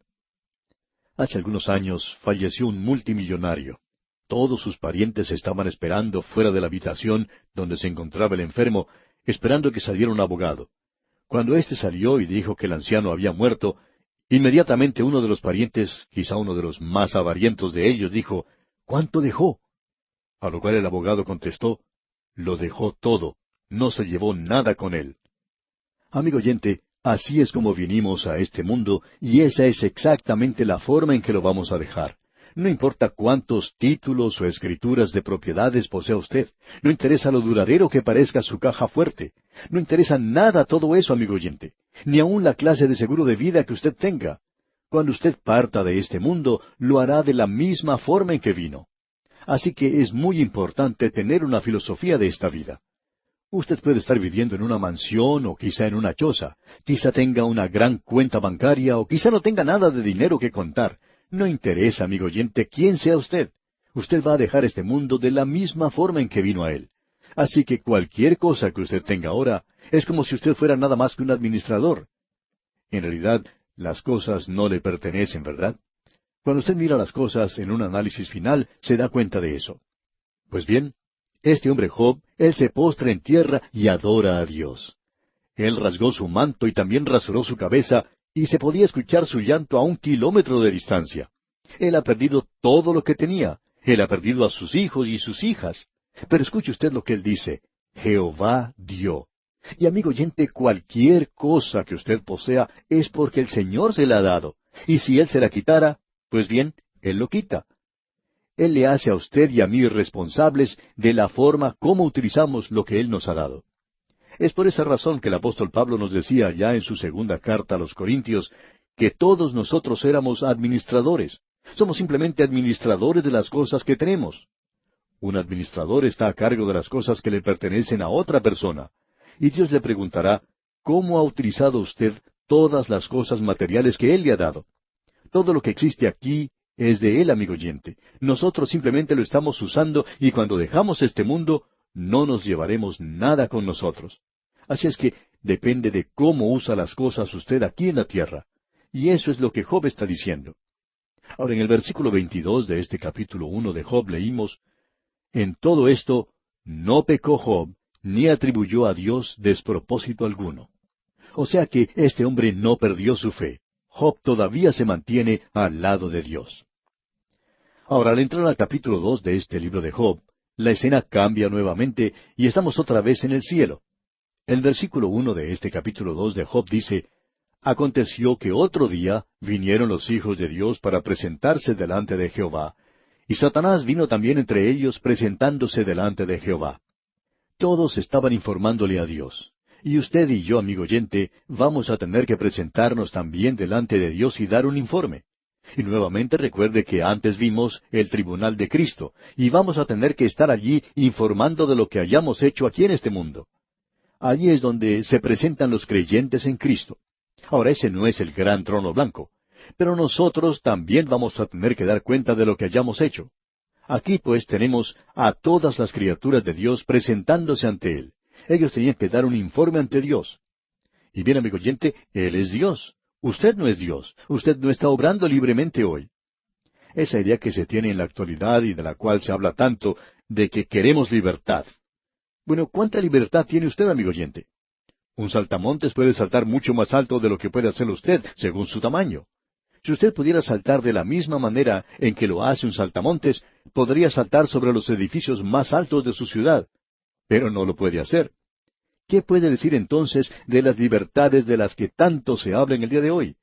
Hace algunos años falleció un multimillonario. Todos sus parientes estaban esperando fuera de la habitación donde se encontraba el enfermo, esperando que saliera un abogado. Cuando éste salió y dijo que el anciano había muerto, inmediatamente uno de los parientes, quizá uno de los más avarientos de ellos, dijo, ¿cuánto dejó? A lo cual el abogado contestó, lo dejó todo, no se llevó nada con él. Amigo oyente, así es como vinimos a este mundo, y esa es exactamente la forma en que lo vamos a dejar. No importa cuántos títulos o escrituras de propiedades posea usted. No interesa lo duradero que parezca su caja fuerte. No interesa nada todo eso, amigo oyente. Ni aun la clase de seguro de vida que usted tenga. Cuando usted parta de este mundo, lo hará de la misma forma en que vino. Así que es muy importante tener una filosofía de esta vida. Usted puede estar viviendo en una mansión o quizá en una choza. Quizá tenga una gran cuenta bancaria o quizá no tenga nada de dinero que contar. No interesa, amigo oyente, quién sea usted. Usted va a dejar este mundo de la misma forma en que vino a él. Así que cualquier cosa que usted tenga ahora es como si usted fuera nada más que un administrador. En realidad, las cosas no le pertenecen, ¿verdad? Cuando usted mira las cosas en un análisis final, se da cuenta de eso. Pues bien, este hombre Job, él se postra en tierra y adora a Dios. Él rasgó su manto y también rasuró su cabeza, y se podía escuchar su llanto a 1 kilómetro de distancia. Él ha perdido todo lo que tenía. Él ha perdido a sus hijos y sus hijas. Pero escuche usted lo que él dice. Jehová dio. Y amigo oyente, cualquier cosa que usted posea es porque el Señor se la ha dado. Y si Él se la quitara, pues bien, Él lo quita. Él le hace a usted y a mí responsables de la forma como utilizamos lo que Él nos ha dado. Es por esa razón que el apóstol Pablo nos decía ya en su segunda carta a los Corintios que todos nosotros éramos administradores. Somos simplemente administradores de las cosas que tenemos. Un administrador está a cargo de las cosas que le pertenecen a otra persona. Y Dios le preguntará, ¿cómo ha utilizado usted todas las cosas materiales que Él le ha dado? Todo lo que existe aquí es de Él, amigo oyente. Nosotros simplemente lo estamos usando y cuando dejamos este mundo, no nos llevaremos nada con nosotros. Así es que depende de cómo usa las cosas usted aquí en la tierra. Y eso es lo que Job está diciendo. Ahora, en el versículo 22 de este capítulo 1 de Job leímos, en todo esto no pecó Job, ni atribuyó a Dios despropósito alguno. O sea que este hombre no perdió su fe. Job todavía se mantiene al lado de Dios. Ahora, al entrar al capítulo 2 de este libro de Job, la escena cambia nuevamente y estamos otra vez en el cielo. El versículo 1 de este capítulo 2 de Job dice, Aconteció que otro día vinieron los hijos de Dios para presentarse delante de Jehová, y Satanás vino también entre ellos presentándose delante de Jehová. Todos estaban informándole a Dios. Y usted y yo, amigo oyente, vamos a tener que presentarnos también delante de Dios y dar un informe. Y nuevamente recuerde que antes vimos el tribunal de Cristo, y vamos a tener que estar allí informando de lo que hayamos hecho aquí en este mundo. Allí es donde se presentan los creyentes en Cristo. Ahora ese no es el gran trono blanco, pero nosotros también vamos a tener que dar cuenta de lo que hayamos hecho. Aquí pues tenemos a todas las criaturas de Dios presentándose ante Él. Ellos tenían que dar un informe ante Dios. Y bien, amigo oyente, Él es Dios. Usted no es Dios. Usted no está obrando libremente hoy. Esa idea que se tiene en la actualidad y de la cual se habla tanto, de que queremos libertad. Bueno, ¿cuánta libertad tiene usted, amigo oyente? Un saltamontes puede saltar mucho más alto de lo que puede hacerlo usted, según su tamaño. Si usted pudiera saltar de la misma manera en que lo hace un saltamontes, podría saltar sobre los edificios más altos de su ciudad. Pero no lo puede hacer. ¿Qué puede decir entonces de las libertades de las que tanto se habla en el día de hoy?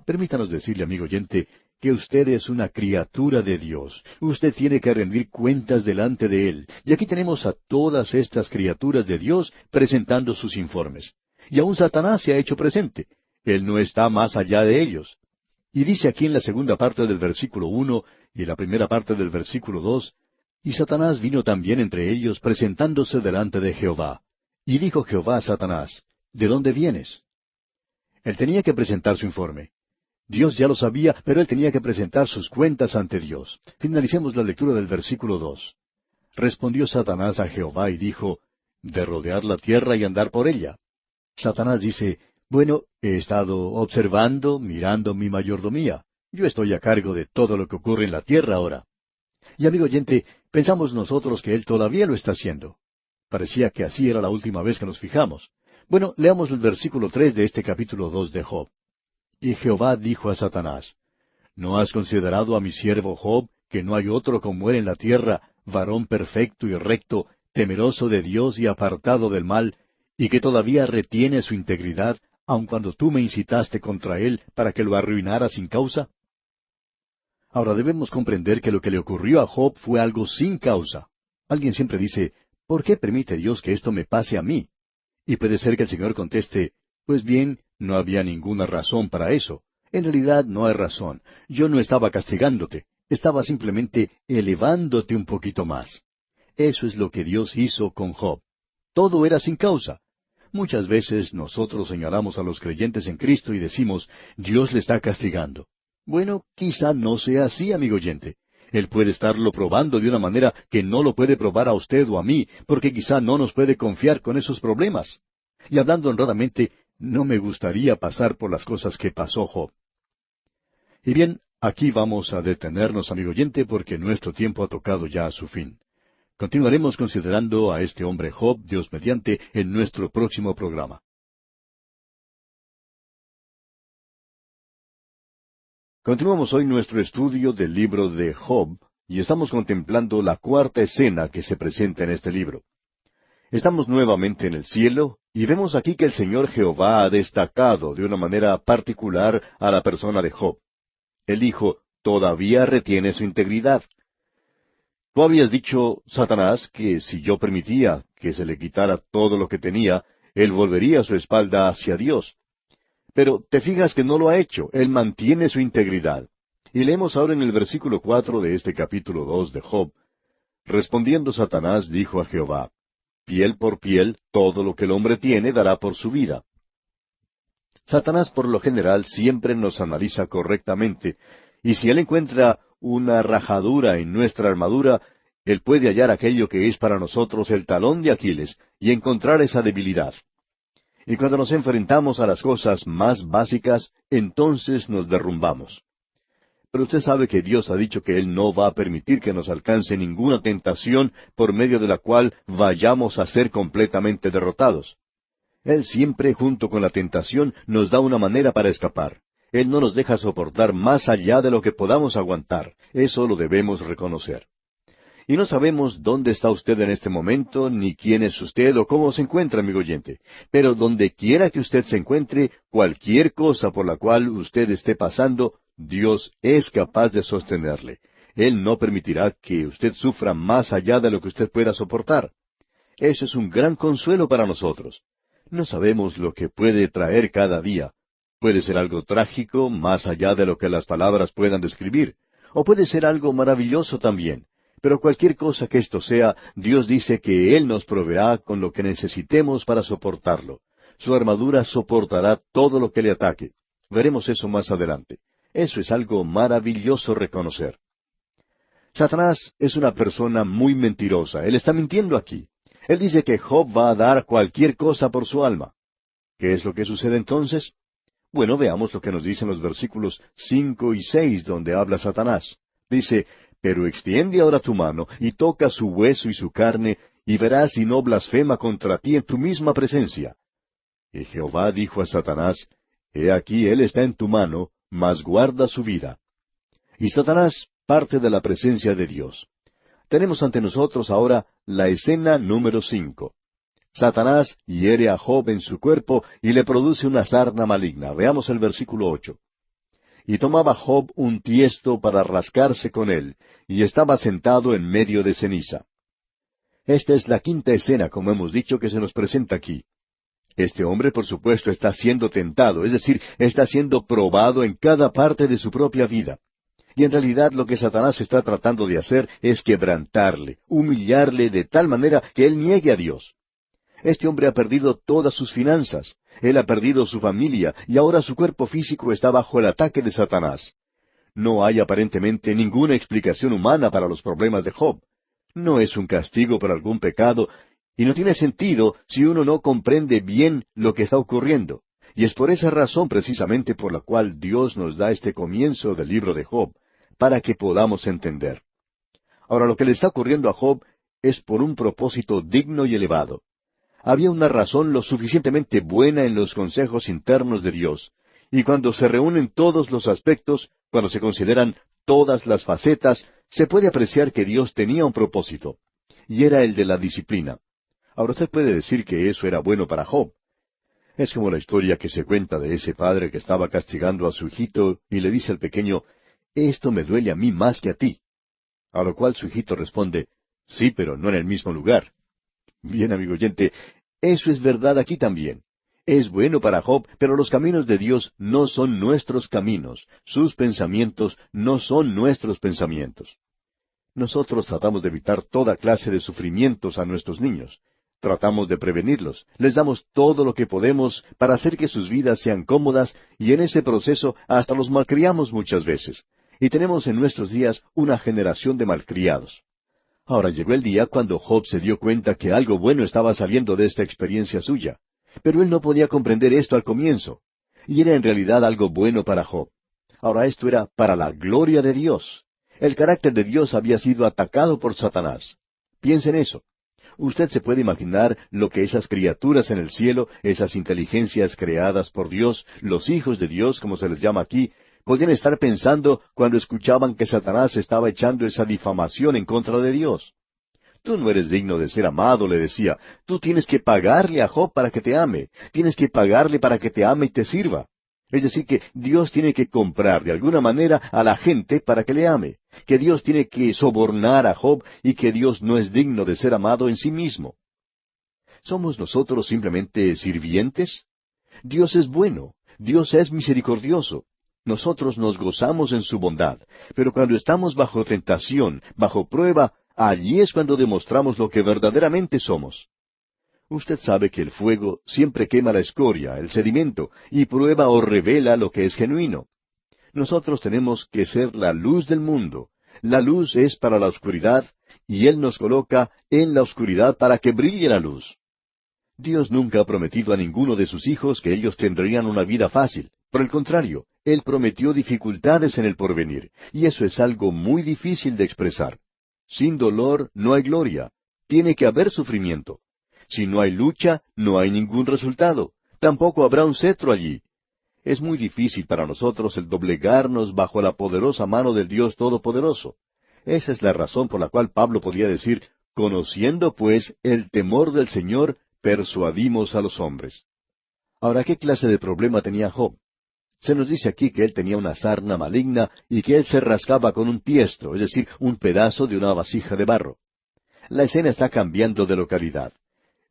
Permítanos decirle, amigo oyente, que usted es una criatura de Dios. Usted tiene que rendir cuentas delante de Él. Y aquí tenemos a todas estas criaturas de Dios presentando sus informes. Y aún Satanás se ha hecho presente. Él no está más allá de ellos. Y dice aquí en la segunda parte del versículo 1 y en la primera parte del versículo 2, y Satanás vino también entre ellos presentándose delante de Jehová. Y dijo Jehová a Satanás, ¿de dónde vienes? Él tenía que presentar su informe. Dios ya lo sabía, pero él tenía que presentar sus cuentas ante Dios. Finalicemos la lectura del versículo 2. Respondió Satanás a Jehová y dijo, de rodear la tierra y andar por ella. Satanás dice, bueno, he estado observando, mirando mi mayordomía. Yo estoy a cargo de todo lo que ocurre en la tierra ahora. Y amigo oyente, pensamos nosotros que él todavía lo está haciendo. Parecía que así era la última vez que nos fijamos. Bueno, leamos el versículo 3 de este capítulo 2 de Job. Y Jehová dijo a Satanás, ¿no has considerado a mi siervo Job, que no hay otro como él en la tierra, varón perfecto y recto, temeroso de Dios y apartado del mal, y que todavía retiene su integridad, aun cuando tú me incitaste contra él para que lo arruinara sin causa? Ahora debemos comprender que lo que le ocurrió a Job fue algo sin causa. Alguien siempre dice, ¿por qué permite Dios que esto me pase a mí? Y puede ser que el Señor conteste, pues bien, no había ninguna razón para eso. En realidad no hay razón. Yo no estaba castigándote, estaba simplemente elevándote un poquito más. Eso es lo que Dios hizo con Job. Todo era sin causa. Muchas veces nosotros señalamos a los creyentes en Cristo y decimos, Dios le está castigando. Bueno, quizá no sea así, amigo oyente. Él puede estarlo probando de una manera que no lo puede probar a usted o a mí, porque quizá no nos puede confiar con esos problemas. Y hablando honradamente, no me gustaría pasar por las cosas que pasó Job. Y bien, aquí vamos a detenernos, amigo oyente, porque nuestro tiempo ha tocado ya a su fin. Continuaremos considerando a este hombre Job, Dios mediante, en nuestro próximo programa. Continuamos hoy nuestro estudio del libro de Job, y estamos contemplando la cuarta escena que se presenta en este libro. Estamos nuevamente en el cielo, y vemos aquí que el Señor Jehová ha destacado de una manera particular a la persona de Job. Él dijo, todavía retiene su integridad. Tú habías dicho, Satanás, que si yo permitía que se le quitara todo lo que tenía, él volvería su espalda hacia Dios. Pero te fijas que no lo ha hecho, él mantiene su integridad. Y leemos ahora en el versículo 4 de este capítulo 2 de Job. Respondiendo Satanás dijo a Jehová, piel por piel, todo lo que el hombre tiene dará por su vida. Satanás por lo general siempre nos analiza correctamente, y si él encuentra una rajadura en nuestra armadura, él puede hallar aquello que es para nosotros el talón de Aquiles, y encontrar esa debilidad. Y cuando nos enfrentamos a las cosas más básicas, entonces nos derrumbamos. Pero usted sabe que Dios ha dicho que Él no va a permitir que nos alcance ninguna tentación por medio de la cual vayamos a ser completamente derrotados. Él siempre, junto con la tentación, nos da una manera para escapar. Él no nos deja soportar más allá de lo que podamos aguantar. Eso lo debemos reconocer. Y no sabemos dónde está usted en este momento, ni quién es usted o cómo se encuentra, amigo oyente. Pero donde quiera que usted se encuentre, cualquier cosa por la cual usted esté pasando, Dios es capaz de sostenerle. Él no permitirá que usted sufra más allá de lo que usted pueda soportar. Eso es un gran consuelo para nosotros. No sabemos lo que puede traer cada día. Puede ser algo trágico, más allá de lo que las palabras puedan describir. O puede ser algo maravilloso también. Pero cualquier cosa que esto sea, Dios dice que Él nos proveerá con lo que necesitemos para soportarlo. Su armadura soportará todo lo que le ataque. Veremos eso más adelante. Eso es algo maravilloso reconocer. Satanás es una persona muy mentirosa. Él está mintiendo aquí. Él dice que Job va a dar cualquier cosa por su alma. ¿Qué es lo que sucede entonces? Bueno, veamos lo que nos dicen los versículos 5 y 6, donde habla Satanás. Dice, pero extiende ahora tu mano, y toca su hueso y su carne, y verás si no blasfema contra ti en tu misma presencia. Y Jehová dijo a Satanás, he aquí él está en tu mano, mas guarda su vida. Y Satanás parte de la presencia de Dios. Tenemos ante nosotros ahora la escena número 5. Satanás hiere a Job en su cuerpo y le produce una sarna maligna. Veamos el versículo 8. Y tomaba Job un tiesto para rascarse con él, y estaba sentado en medio de ceniza. Esta es la quinta escena, como hemos dicho, que se nos presenta aquí. Este hombre, por supuesto, está siendo tentado, es decir, está siendo probado en cada parte de su propia vida. Y en realidad lo que Satanás está tratando de hacer es quebrantarle, humillarle de tal manera que él niegue a Dios. Este hombre ha perdido todas sus finanzas, él ha perdido su familia, y ahora su cuerpo físico está bajo el ataque de Satanás. No hay aparentemente ninguna explicación humana para los problemas de Job. No es un castigo por algún pecado, y no tiene sentido si uno no comprende bien lo que está ocurriendo. Y es por esa razón precisamente por la cual Dios nos da este comienzo del libro de Job, para que podamos entender. Ahora, lo que le está ocurriendo a Job es por un propósito digno y elevado. Había una razón lo suficientemente buena en los consejos internos de Dios, y cuando se reúnen todos los aspectos, cuando se consideran todas las facetas, se puede apreciar que Dios tenía un propósito, y era el de la disciplina. Ahora usted puede decir que eso era bueno para Job. Es como la historia que se cuenta de ese padre que estaba castigando a su hijito y le dice al pequeño, esto me duele a mí más que a ti. A lo cual su hijito responde, sí, pero no en el mismo lugar. Bien, amigo oyente, eso es verdad aquí también. Es bueno para Job, pero los caminos de Dios no son nuestros caminos. Sus pensamientos no son nuestros pensamientos. Nosotros tratamos de evitar toda clase de sufrimientos a nuestros niños. Tratamos de prevenirlos. Les damos todo lo que podemos para hacer que sus vidas sean cómodas y en ese proceso hasta los malcriamos muchas veces. Y tenemos en nuestros días una generación de malcriados. Ahora llegó el día cuando Job se dio cuenta que algo bueno estaba saliendo de esta experiencia suya. Pero él no podía comprender esto al comienzo. Y era en realidad algo bueno para Job. Ahora esto era para la gloria de Dios. El carácter de Dios había sido atacado por Satanás. Piensa en eso. Usted se puede imaginar lo que esas criaturas en el cielo, esas inteligencias creadas por Dios, los hijos de Dios, como se les llama aquí, podían estar pensando cuando escuchaban que Satanás estaba echando esa difamación en contra de Dios. Tú no eres digno de ser amado, le decía. Tú tienes que pagarle a Job para que te ame. Tienes que pagarle para que te ame y te sirva. Es decir, que Dios tiene que comprar de alguna manera a la gente para que le ame. Que Dios tiene que sobornar a Job y que Dios no es digno de ser amado en sí mismo. ¿Somos nosotros simplemente sirvientes? Dios es bueno. Dios es misericordioso. Nosotros nos gozamos en su bondad. Pero cuando estamos bajo tentación, bajo prueba, allí es cuando demostramos lo que verdaderamente somos. Usted sabe que el fuego siempre quema la escoria, el sedimento, y prueba o revela lo que es genuino. Nosotros tenemos que ser la luz del mundo. La luz es para la oscuridad, y Él nos coloca en la oscuridad para que brille la luz. Dios nunca ha prometido a ninguno de sus hijos que ellos tendrían una vida fácil. Por el contrario, Él prometió dificultades en el porvenir, y eso es algo muy difícil de expresar. Sin dolor no hay gloria. Tiene que haber sufrimiento. Si no hay lucha, no hay ningún resultado. Tampoco habrá un cetro allí. Es muy difícil para nosotros el doblegarnos bajo la poderosa mano del Dios Todopoderoso. Esa es la razón por la cual Pablo podía decir, conociendo pues el temor del Señor, persuadimos a los hombres. Ahora, ¿qué clase de problema tenía Job? Se nos dice aquí que él tenía una sarna maligna y que él se rascaba con un tiesto, es decir, un pedazo de una vasija de barro. La escena está cambiando de localidad.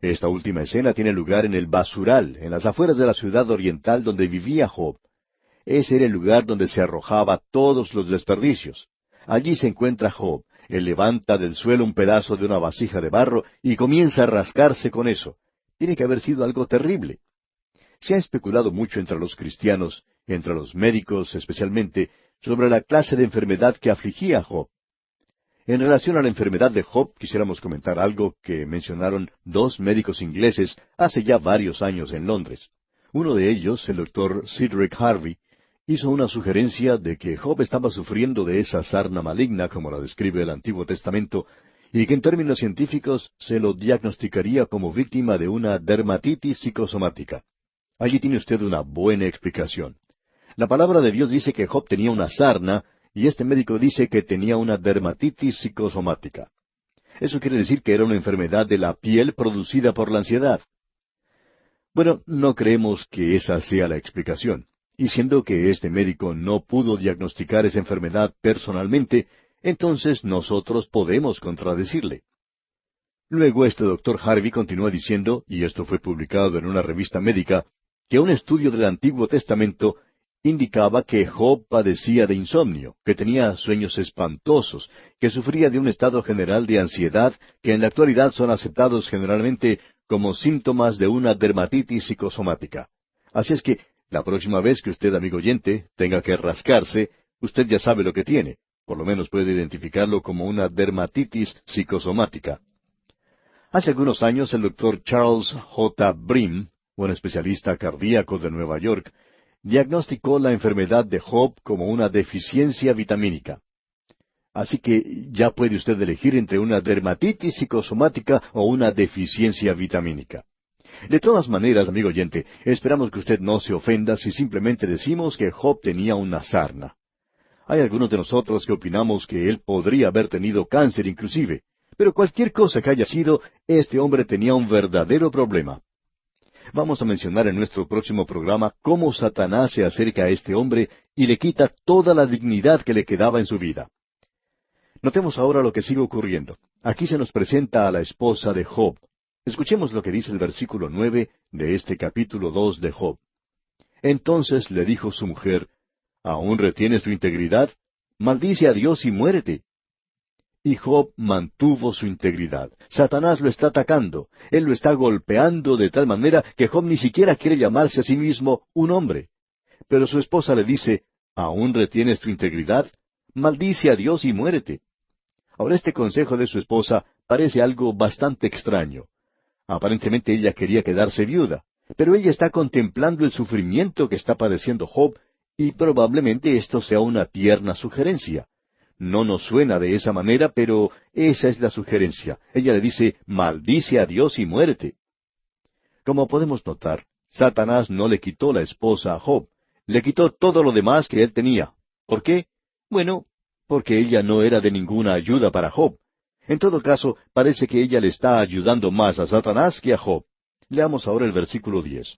Esta última escena tiene lugar en el basural, en las afueras de la ciudad oriental donde vivía Job. Ese era el lugar donde se arrojaba todos los desperdicios. Allí se encuentra Job. Él levanta del suelo un pedazo de una vasija de barro y comienza a rascarse con eso. Tiene que haber sido algo terrible. Se ha especulado mucho entre los cristianos, entre los médicos especialmente, sobre la clase de enfermedad que afligía a Job. En relación a la enfermedad de Job, quisiéramos comentar algo que mencionaron dos médicos ingleses hace ya varios años en Londres. Uno de ellos, el doctor Cedric Harvey, hizo una sugerencia de que Job estaba sufriendo de esa sarna maligna, como la describe el Antiguo Testamento, y que en términos científicos se lo diagnosticaría como víctima de una dermatitis psicosomática. Allí tiene usted una buena explicación. La palabra de Dios dice que Job tenía una sarna, y este médico dice que tenía una dermatitis psicosomática. Eso quiere decir que era una enfermedad de la piel producida por la ansiedad. Bueno, no creemos que esa sea la explicación. Y siendo que este médico no pudo diagnosticar esa enfermedad personalmente, entonces nosotros podemos contradecirle. Luego este doctor Harvey continúa diciendo, y esto fue publicado en una revista médica, que un estudio del Antiguo Testamento indicaba que Job padecía de insomnio, que tenía sueños espantosos, que sufría de un estado general de ansiedad que en la actualidad son aceptados generalmente como síntomas de una dermatitis psicosomática. Así es que la próxima vez que usted, amigo oyente, tenga que rascarse, usted ya sabe lo que tiene. Por lo menos puede identificarlo como una dermatitis psicosomática. Hace algunos años el doctor Charles J. Brim, un especialista cardíaco de Nueva York, diagnosticó la enfermedad de Job como una deficiencia vitamínica. Así que ya puede usted elegir entre una dermatitis psicosomática o una deficiencia vitamínica. De todas maneras, amigo oyente, esperamos que usted no se ofenda si simplemente decimos que Job tenía una sarna. Hay algunos de nosotros que opinamos que él podría haber tenido cáncer inclusive, pero cualquier cosa que haya sido, este hombre tenía un verdadero problema. Vamos a mencionar en nuestro próximo programa cómo Satanás se acerca a este hombre y le quita toda la dignidad que le quedaba en su vida. Notemos ahora lo que sigue ocurriendo. Aquí se nos presenta a la esposa de Job. Escuchemos lo que dice el versículo 9 de este capítulo 2 de Job. Entonces le dijo su mujer, ¿aún retienes tu integridad? Maldice a Dios y muérete. Y Job mantuvo su integridad. Satanás lo está atacando. Él lo está golpeando de tal manera que Job ni siquiera quiere llamarse a sí mismo un hombre. Pero su esposa le dice, ¿aún retienes tu integridad? Maldice a Dios y muérete. Ahora este consejo de su esposa parece algo bastante extraño. Aparentemente ella quería quedarse viuda, pero ella está contemplando el sufrimiento que está padeciendo Job, y probablemente esto sea una tierna sugerencia. No nos suena de esa manera, pero esa es la sugerencia. Ella le dice, maldice a Dios y muérete. Como podemos notar, Satanás no le quitó la esposa a Job, le quitó todo lo demás que él tenía. ¿Por qué? Bueno, porque ella no era de ninguna ayuda para Job. En todo caso, parece que ella le está ayudando más a Satanás que a Job. Leamos ahora el versículo 10.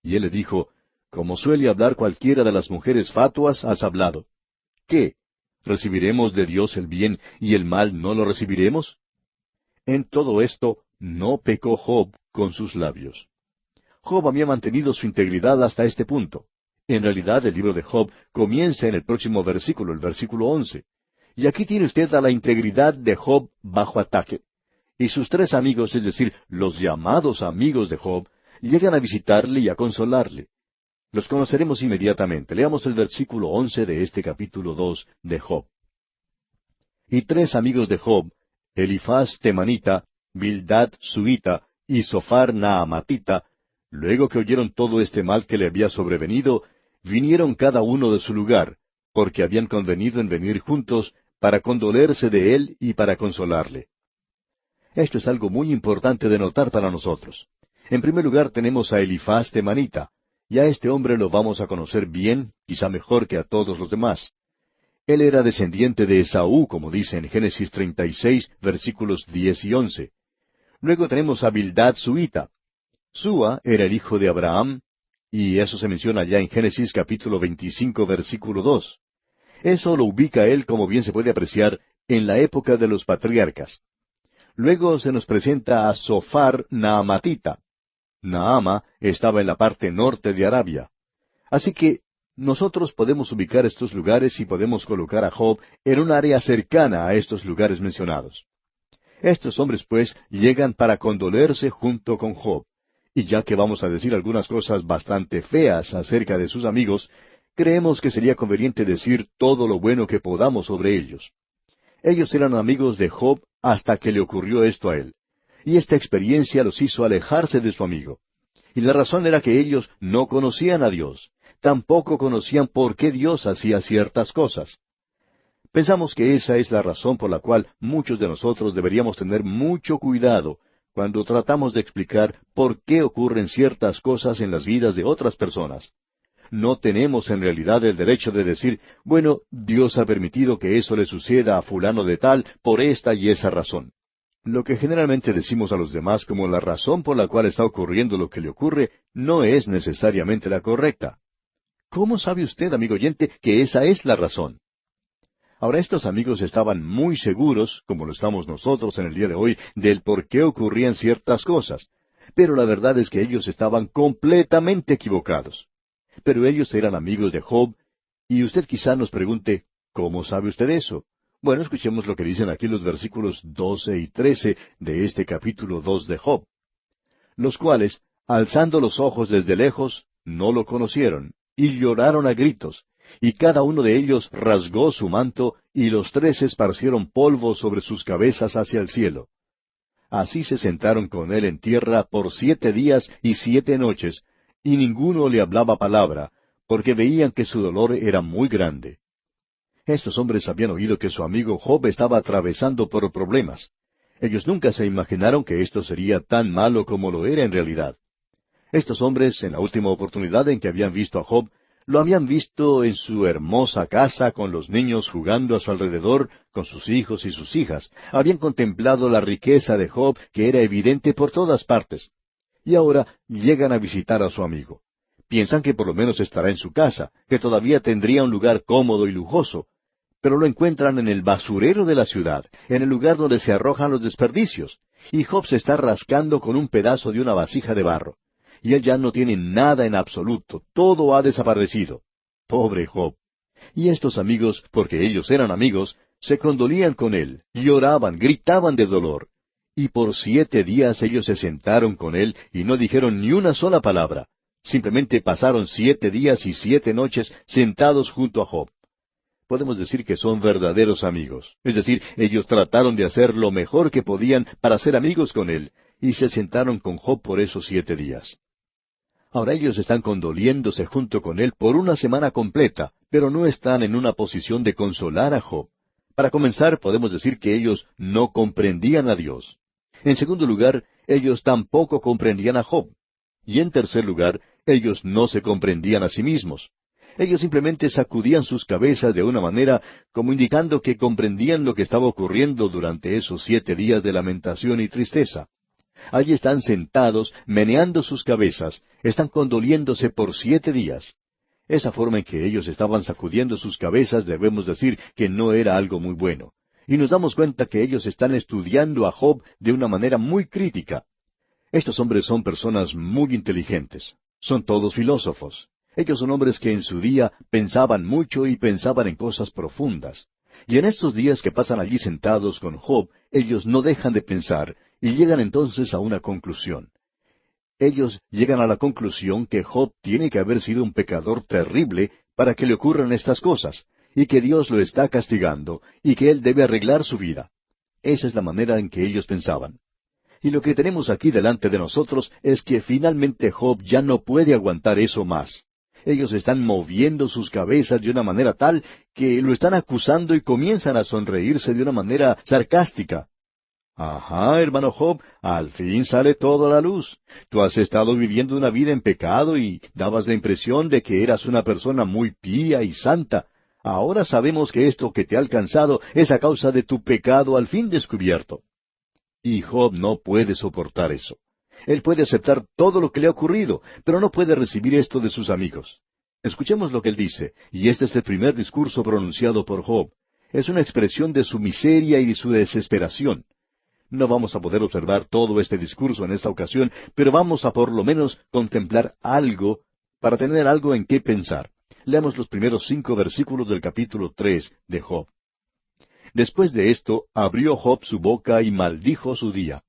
Y él le dijo, como suele hablar cualquiera de las mujeres fatuas, has hablado. ¿Qué? ¿Recibiremos de Dios el bien y el mal no lo recibiremos? En todo esto no pecó Job con sus labios. Job había mantenido su integridad hasta este punto. En realidad el libro de Job comienza en el próximo versículo, el versículo 11. Y aquí tiene usted a la integridad de Job bajo ataque. Y sus tres amigos, es decir, los llamados amigos de Job, llegan a visitarle y a consolarle. Los conoceremos inmediatamente. Leamos el versículo 11 de este capítulo 2 de Job. Y tres amigos de Job, Elifaz temanita, Bildad suita y Sofar naamatita, luego que oyeron todo este mal que le había sobrevenido, vinieron cada uno de su lugar, porque habían convenido en venir juntos para condolerse de él y para consolarle. Esto es algo muy importante de notar para nosotros. En primer lugar tenemos a Elifaz temanita, y a este hombre lo vamos a conocer bien, quizá mejor que a todos los demás. Él era descendiente de Esaú, como dice en Génesis 36, versículos 10 y 11. Luego tenemos a Bildad suita. Súa era el hijo de Abraham, y eso se menciona ya en Génesis capítulo 25, versículo 2. Eso lo ubica él, como bien se puede apreciar, en la época de los patriarcas. Luego se nos presenta a Sofar naamatita. Naama estaba en la parte norte de Arabia. Así que nosotros podemos ubicar estos lugares y podemos colocar a Job en un área cercana a estos lugares mencionados. Estos hombres, pues, llegan para condolerse junto con Job. Y ya que vamos a decir algunas cosas bastante feas acerca de sus amigos, creemos que sería conveniente decir todo lo bueno que podamos sobre ellos. Ellos eran amigos de Job hasta que le ocurrió esto a él. Y esta experiencia los hizo alejarse de su amigo. Y la razón era que ellos no conocían a Dios. Tampoco conocían por qué Dios hacía ciertas cosas. Pensamos que esa es la razón por la cual muchos de nosotros deberíamos tener mucho cuidado cuando tratamos de explicar por qué ocurren ciertas cosas en las vidas de otras personas. No tenemos en realidad el derecho de decir, bueno, Dios ha permitido que eso le suceda a fulano de tal por esta y esa razón. Lo que generalmente decimos a los demás como la razón por la cual está ocurriendo lo que le ocurre no es necesariamente la correcta. ¿Cómo sabe usted, amigo oyente, que esa es la razón? Ahora, estos amigos estaban muy seguros, como lo estamos nosotros en el día de hoy, del por qué ocurrían ciertas cosas. Pero la verdad es que ellos estaban completamente equivocados. Pero ellos eran amigos de Job, y usted quizá nos pregunte, ¿cómo sabe usted eso? Bueno, escuchemos lo que dicen aquí los versículos 12 y 13 de este capítulo 2 de Job. Los cuales, alzando los ojos desde lejos, no lo conocieron, y lloraron a gritos, y cada uno de ellos rasgó su manto, y los tres esparcieron polvo sobre sus cabezas hacia el cielo. Así se sentaron con él en tierra por 7 días y 7 noches, y ninguno le hablaba palabra, porque veían que su dolor era muy grande. Estos hombres habían oído que su amigo Job estaba atravesando por problemas. Ellos nunca se imaginaron que esto sería tan malo como lo era en realidad. Estos hombres, en la última oportunidad en que habían visto a Job, lo habían visto en su hermosa casa con los niños jugando a su alrededor, con sus hijos y sus hijas. Habían contemplado la riqueza de Job, que era evidente por todas partes. y ahora llegan a visitar a su amigo. Piensan que por lo menos estará en su casa, que todavía tendría un lugar cómodo y lujoso, pero lo encuentran en el basurero de la ciudad, en el lugar donde se arrojan los desperdicios, y Job se está rascando con un pedazo de una vasija de barro. Y él ya no tiene nada en absoluto, todo ha desaparecido. Pobre Job. Y estos amigos, porque ellos eran amigos, se condolían con él, lloraban, gritaban de dolor. Y por 7 días ellos se sentaron con él y no dijeron ni una sola palabra. Simplemente pasaron 7 días y 7 noches sentados junto a Job. Podemos decir que son verdaderos amigos. Es decir, ellos trataron de hacer lo mejor que podían para ser amigos con él, y se sentaron con Job por esos 7 días. Ahora ellos están condoliéndose junto con él por una semana completa, pero no están en una posición de consolar a Job. Para comenzar, podemos decir que ellos no comprendían a Dios. En segundo lugar, ellos tampoco comprendían a Job. Y en tercer lugar, ellos no se comprendían a sí mismos. Ellos simplemente sacudían sus cabezas de una manera como indicando que comprendían lo que estaba ocurriendo durante esos 7 días de lamentación y tristeza. Allí están sentados, meneando sus cabezas, están condoliéndose por 7 días. Esa forma en que ellos estaban sacudiendo sus cabezas debemos decir que no era algo muy bueno. Y nos damos cuenta que ellos están estudiando a Job de una manera muy crítica. Estos hombres son personas muy inteligentes. Son todos filósofos. Ellos son hombres que en su día pensaban mucho y pensaban en cosas profundas. Y en estos días que pasan allí sentados con Job, ellos no dejan de pensar y llegan entonces a una conclusión. Ellos llegan a la conclusión que Job tiene que haber sido un pecador terrible para que le ocurran estas cosas, y que Dios lo está castigando, y que él debe arreglar su vida. Esa es la manera en que ellos pensaban. Y lo que tenemos aquí delante de nosotros es que finalmente Job ya no puede aguantar eso más. Ellos están moviendo sus cabezas de una manera tal que lo están acusando y comienzan a sonreírse de una manera sarcástica. Ajá, hermano Job, al fin sale todo a la luz. Tú has estado viviendo una vida en pecado y dabas la impresión de que eras una persona muy pía y santa. Ahora sabemos que esto que te ha alcanzado es a causa de tu pecado al fin descubierto. Y Job no puede soportar eso. Él puede aceptar todo lo que le ha ocurrido, pero no puede recibir esto de sus amigos. Escuchemos lo que él dice, y este es el primer discurso pronunciado por Job. Es una expresión de su miseria y de su desesperación. No vamos a poder observar todo este discurso en esta ocasión, pero vamos a por lo menos contemplar algo para tener algo en qué pensar. Leamos los primeros 5 versículos del capítulo 3 de Job. Después de esto, abrió Job su boca y maldijo su día.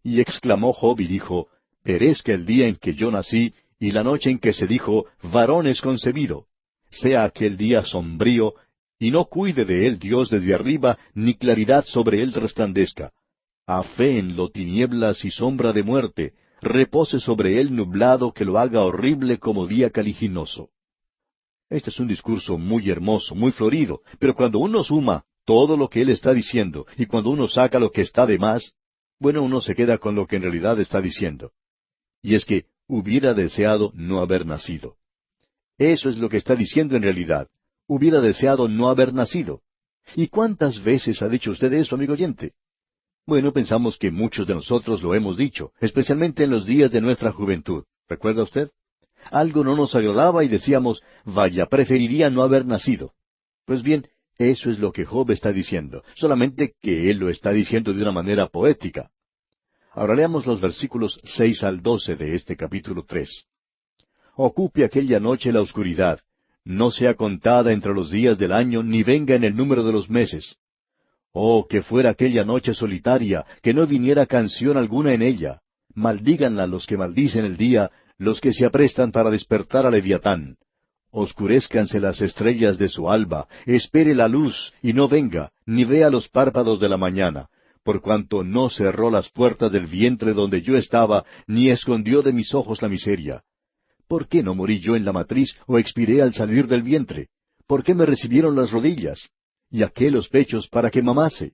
Y exclamó Job y dijo, perezca el día en que yo nací, y la noche en que se dijo, varón es concebido. Sea aquel día sombrío, y no cuide de él Dios desde arriba, ni claridad sobre él resplandezca. Aféenlo tinieblas y sombra de muerte, repose sobre él nublado que lo haga horrible como día caliginoso. Este es un discurso muy hermoso, muy florido, pero cuando uno suma todo lo que él está diciendo, y cuando uno saca lo que está de más, bueno, uno se queda con lo que en realidad está diciendo. Y es que hubiera deseado no haber nacido. Eso es lo que está diciendo en realidad. Hubiera deseado no haber nacido. ¿Y cuántas veces ha dicho usted eso, amigo oyente? Bueno, pensamos que muchos de nosotros lo hemos dicho, especialmente en los días de nuestra juventud. ¿Recuerda usted? Algo no nos agradaba y decíamos, vaya, preferiría no haber nacido. Pues bien, eso es lo que Job está diciendo, solamente que él lo está diciendo de una manera poética. Ahora leamos los versículos 6 al 12 de este capítulo 3. Ocupe aquella noche la oscuridad, no sea contada entre los días del año, ni venga en el número de los meses. Oh, que fuera aquella noche solitaria, que no viniera canción alguna en ella. Maldíganla los que maldicen el día, los que se aprestan para despertar a Leviatán. Oscurézcanse las estrellas de su alba, espere la luz, y no venga, ni vea los párpados de la mañana, por cuanto no cerró las puertas del vientre donde yo estaba, ni escondió de mis ojos la miseria. ¿Por qué no morí yo en la matriz, o expiré al salir del vientre? ¿Por qué me recibieron las rodillas? ¿Y a qué los pechos para que mamase?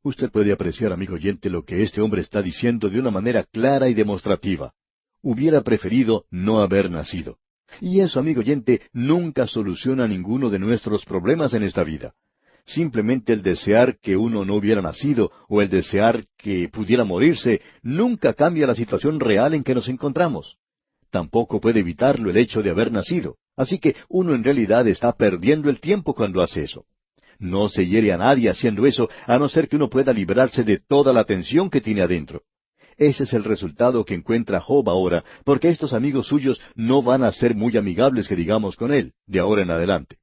Usted puede apreciar, amigo oyente, lo que este hombre está diciendo de una manera clara y demostrativa. Hubiera preferido no haber nacido. Y eso, amigo oyente, nunca soluciona ninguno de nuestros problemas en esta vida. Simplemente el desear que uno no hubiera nacido o el desear que pudiera morirse nunca cambia la situación real en que nos encontramos. Tampoco puede evitarlo el hecho de haber nacido. Así que uno en realidad está perdiendo el tiempo cuando hace eso. No se hiere a nadie haciendo eso, a no ser que uno pueda librarse de toda la tensión que tiene adentro. Ese es el resultado que encuentra Job ahora, porque estos amigos suyos no van a ser muy amigables que digamos con él, de ahora en adelante.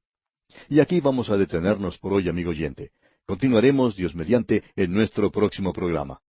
Y aquí vamos a detenernos por hoy, amigo oyente. Continuaremos, Dios mediante, en nuestro próximo programa.